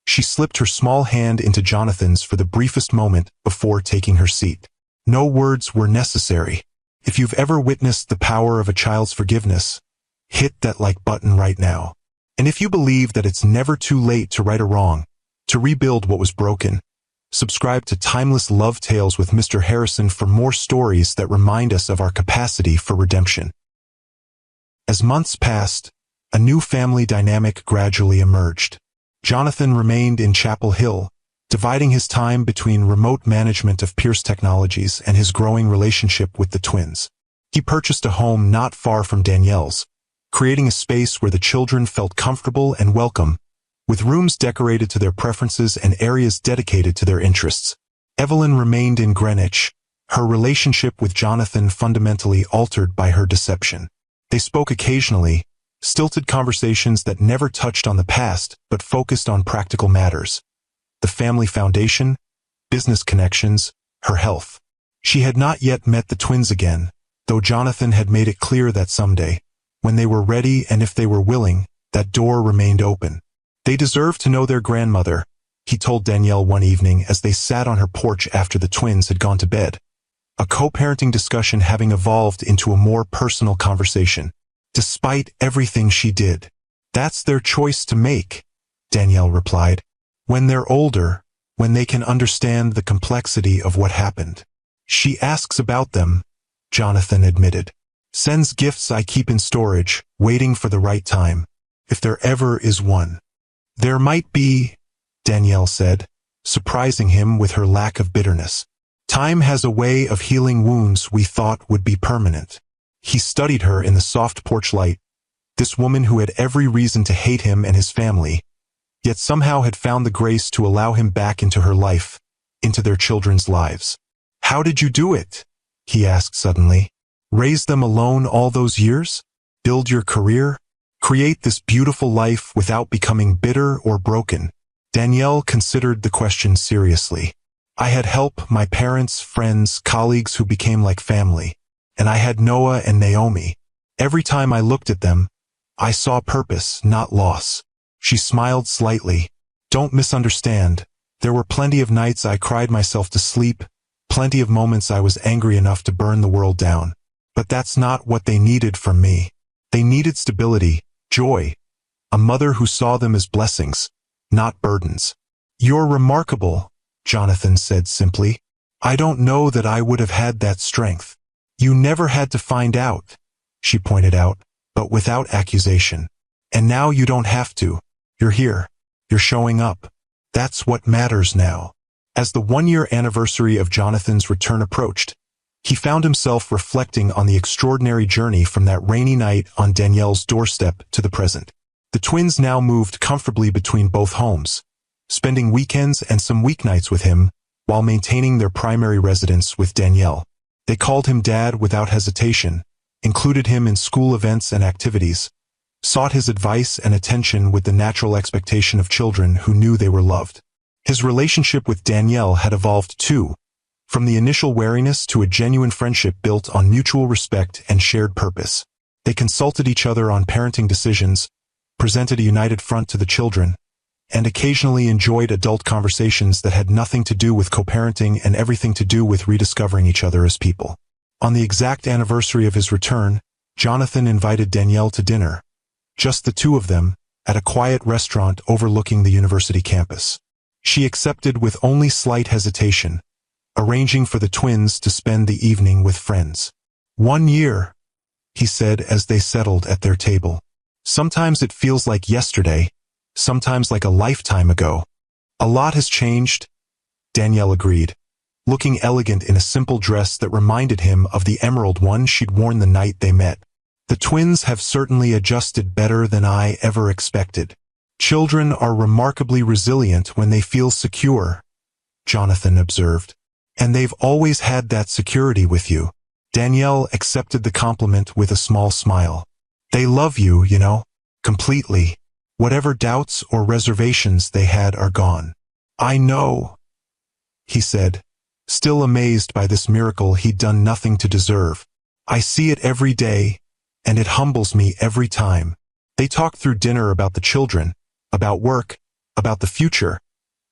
she slipped her small hand into Jonathan's for the briefest moment before taking her seat. No words were necessary. If you've ever witnessed the power of a child's forgiveness, hit that like button right now. And if you believe that it's never too late to right a wrong, to rebuild what was broken, subscribe to Timeless Love Tales with Mr. Harrison for more stories that remind us of our capacity for redemption. As months passed, a new family dynamic gradually emerged. Jonathan remained in Chapel Hill, dividing his time between remote management of Pierce Technologies and his growing relationship with the twins. He purchased a home not far from Danielle's, creating a space where the children felt comfortable and welcome, with rooms decorated to their preferences and areas dedicated to their interests. Evelyn remained in Greenwich, her relationship with Jonathan fundamentally altered by her deception. They spoke occasionally, stilted conversations that never touched on the past but focused on practical matters: the family foundation, business connections, her health. She had not yet met the twins again, though Jonathan had made it clear that someday, when they were ready and if they were willing, that door remained open. They deserved to know their grandmother, he told Danielle one evening as they sat on her porch after the twins had gone to bed, a co-parenting discussion having evolved into a more personal conversation. Despite everything she did, that's their choice to make, Danielle replied. When they're older, when they can understand the complexity of what happened. She asks about them, Jonathan admitted. Sends gifts I keep in storage, waiting for the right time, if there ever is one. There might be, Danielle said, surprising him with her lack of bitterness. Time has a way of healing wounds we thought would be permanent. He studied her in the soft porch light, this woman who had every reason to hate him and his family, yet somehow had found the grace to allow him back into her life, into their children's lives. How did you do it? He asked suddenly. Raise them alone all those years? Build your career? Create this beautiful life without becoming bitter or broken? Danielle considered the question seriously. I had help, my parents, friends, colleagues who became like family. And I had Noah and Naomi. Every time I looked at them, I saw purpose, not loss. She smiled slightly. Don't misunderstand. There were plenty of nights I cried myself to sleep, plenty of moments I was angry enough to burn the world down. But that's not what they needed from me. They needed stability, joy, a mother who saw them as blessings, not burdens. You're remarkable, Jonathan said simply. I don't know that I would have had that strength. You never had to find out, she pointed out, but without accusation. And now you don't have to. You're here. You're showing up. That's what matters now. As the one-year anniversary of Jonathan's return approached, he found himself reflecting on the extraordinary journey from that rainy night on Danielle's doorstep to the present. The twins now moved comfortably between both homes, spending weekends and some weeknights with him while maintaining their primary residence with Danielle. They called him Dad without hesitation, included him in school events and activities, sought his advice and attention with the natural expectation of children who knew they were loved. His relationship with Danielle had evolved too, from the initial wariness to a genuine friendship built on mutual respect and shared purpose. They consulted each other on parenting decisions, presented a united front to the children, and occasionally enjoyed adult conversations that had nothing to do with co-parenting and everything to do with rediscovering each other as people. On the exact anniversary of his return, Jonathan invited Danielle to dinner, just the two of them, at a quiet restaurant overlooking the university campus. She accepted with only slight hesitation, arranging for the twins to spend the evening with friends. 1 year, he said as they settled at their table. Sometimes it feels like yesterday, sometimes like a lifetime ago. A lot has changed, Danielle agreed, looking elegant in a simple dress that reminded him of the emerald one she'd worn the night they met. The twins have certainly adjusted better than I ever expected. Children are remarkably resilient when they feel secure, Jonathan observed. And they've always had that security with you. Danielle accepted the compliment with a small smile. They love you, you know, completely. Whatever doubts or reservations they had are gone. I know, he said, still amazed by this miracle he'd done nothing to deserve. I see it every day, and it humbles me every time. They talked through dinner about the children, about work, about the future,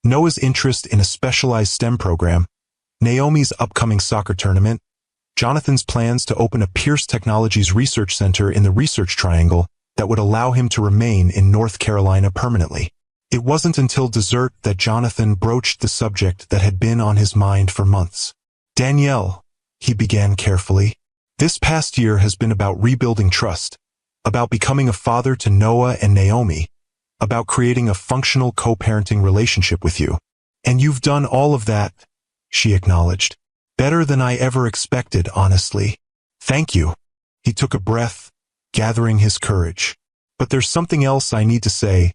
Noah's interest in a specialized STEM program, Naomi's upcoming soccer tournament, Jonathan's plans to open a Pierce Technologies research center in the Research Triangle that would allow him to remain in North Carolina permanently. It wasn't until dessert that Jonathan broached the subject that had been on his mind for months. "Danielle," he began carefully, "this past year has been about rebuilding trust, about becoming a father to Noah and Naomi, about creating a functional co-parenting relationship with you. And you've done all of that," she acknowledged. "Better than I ever expected, honestly. Thank you." He took a breath, gathering his courage. "But there's something else I need to say,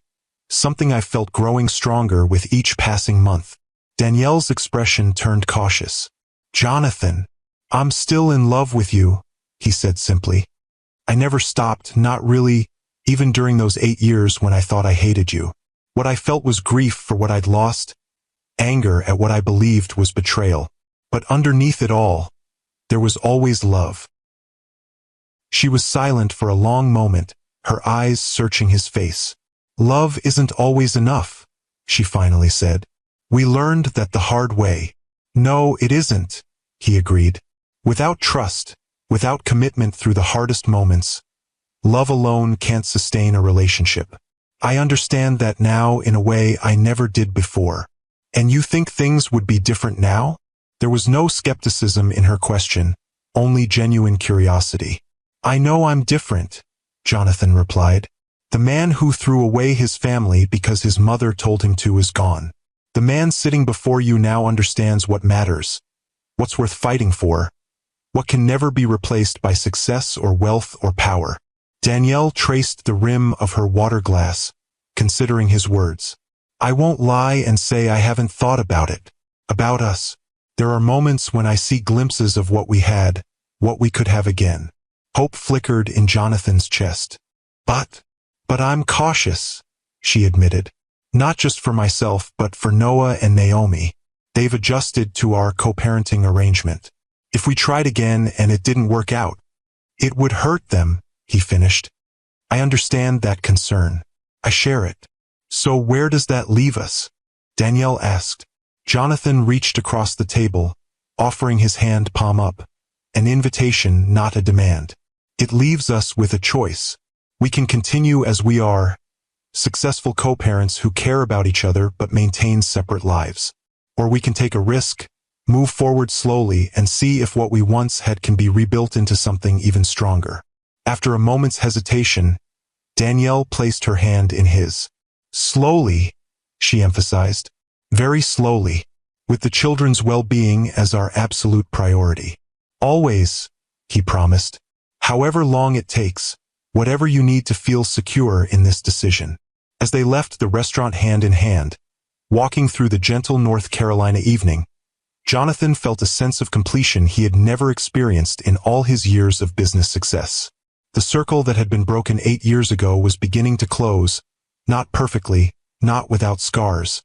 something I felt growing stronger with each passing month." Danielle's expression turned cautious. "Jonathan, I'm still in love with you," he said simply. "I never stopped, not really, even during those 8 years when I thought I hated you. What I felt was grief for what I'd lost, anger at what I believed was betrayal. But underneath it all, there was always love." She was silent for a long moment, her eyes searching his face. "Love isn't always enough," she finally said. "We learned that the hard way." "No, it isn't," he agreed. "Without trust, without commitment through the hardest moments, love alone can't sustain a relationship. I understand that now in a way I never did before." "And you think things would be different now?" There was no skepticism in her question, only genuine curiosity. "I know I'm different," Jonathan replied. "The man who threw away his family because his mother told him to is gone. The man sitting before you now understands what matters, what's worth fighting for, what can never be replaced by success or wealth or power." Danielle traced the rim of her water glass, considering his words. "I won't lie and say I haven't thought about it, about us. There are moments when I see glimpses of what we had, what we could have again." Hope flickered in Jonathan's chest. But I'm cautious," she admitted. "Not just for myself, but for Noah and Naomi. They've adjusted to our co-parenting arrangement. If we tried again and it didn't work out, it would hurt them," he finished. "I understand that concern. I share it." "So where does that leave us?" Danielle asked. Jonathan reached across the table, offering his hand palm up, an invitation, not a demand. "It leaves us with a choice. We can continue as we are, successful co-parents who care about each other but maintain separate lives. Or we can take a risk, move forward slowly, and see if what we once had can be rebuilt into something even stronger." After a moment's hesitation, Danielle placed her hand in his. "Slowly," she emphasized. "Very slowly, with the children's well-being as our absolute priority. Always," he promised. "However long it takes, whatever you need to feel secure in this decision." As they left the restaurant hand in hand, walking through the gentle North Carolina evening, Jonathan felt a sense of completion he had never experienced in all his years of business success. The circle that had been broken 8 years ago was beginning to close, not perfectly, not without scars,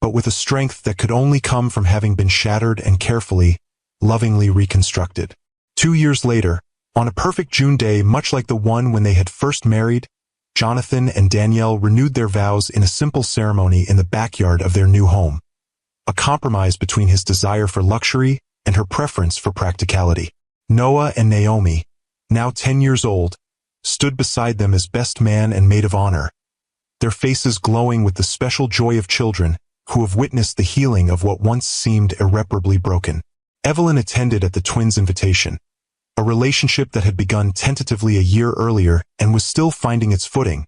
but with a strength that could only come from having been shattered and carefully, lovingly reconstructed. 2 years later, on a perfect June day much like the one when they had first married, Jonathan and Danielle renewed their vows in a simple ceremony in the backyard of their new home, a compromise between his desire for luxury and her preference for practicality. Noah and Naomi, now 10 years old, stood beside them as best man and maid of honor, their faces glowing with the special joy of children who have witnessed the healing of what once seemed irreparably broken. Evelyn attended at the twins' invitation, a relationship that had begun tentatively a year earlier and was still finding its footing,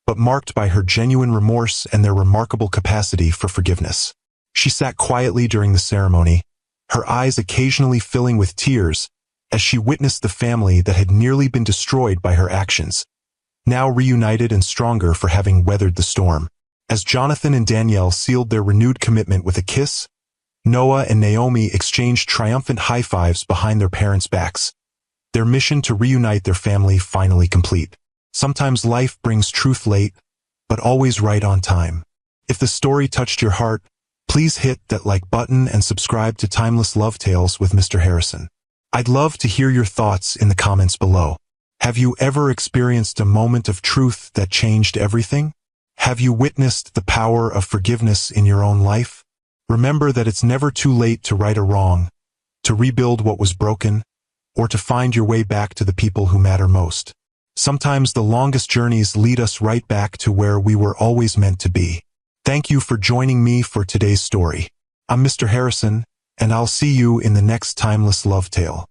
but marked by her genuine remorse and their remarkable capacity for forgiveness. She sat quietly during the ceremony, her eyes occasionally filling with tears as she witnessed the family that had nearly been destroyed by her actions, now reunited and stronger for having weathered the storm. As Jonathan and Danielle sealed their renewed commitment with a kiss, Noah and Naomi exchanged triumphant high fives behind their parents' backs, their mission to reunite their family finally complete. Sometimes life brings truth late, but always right on time. If the story touched your heart, please hit that like button and subscribe to Timeless Love Tales with Mr. Harrison. I'd love to hear your thoughts in the comments below. Have you ever experienced a moment of truth that changed everything? Have you witnessed the power of forgiveness in your own life? Remember that it's never too late to right a wrong, to rebuild what was broken, or to find your way back to the people who matter most. Sometimes the longest journeys lead us right back to where we were always meant to be. Thank you for joining me for today's story. I'm Mr. Harrison, and I'll see you in the next timeless love tale.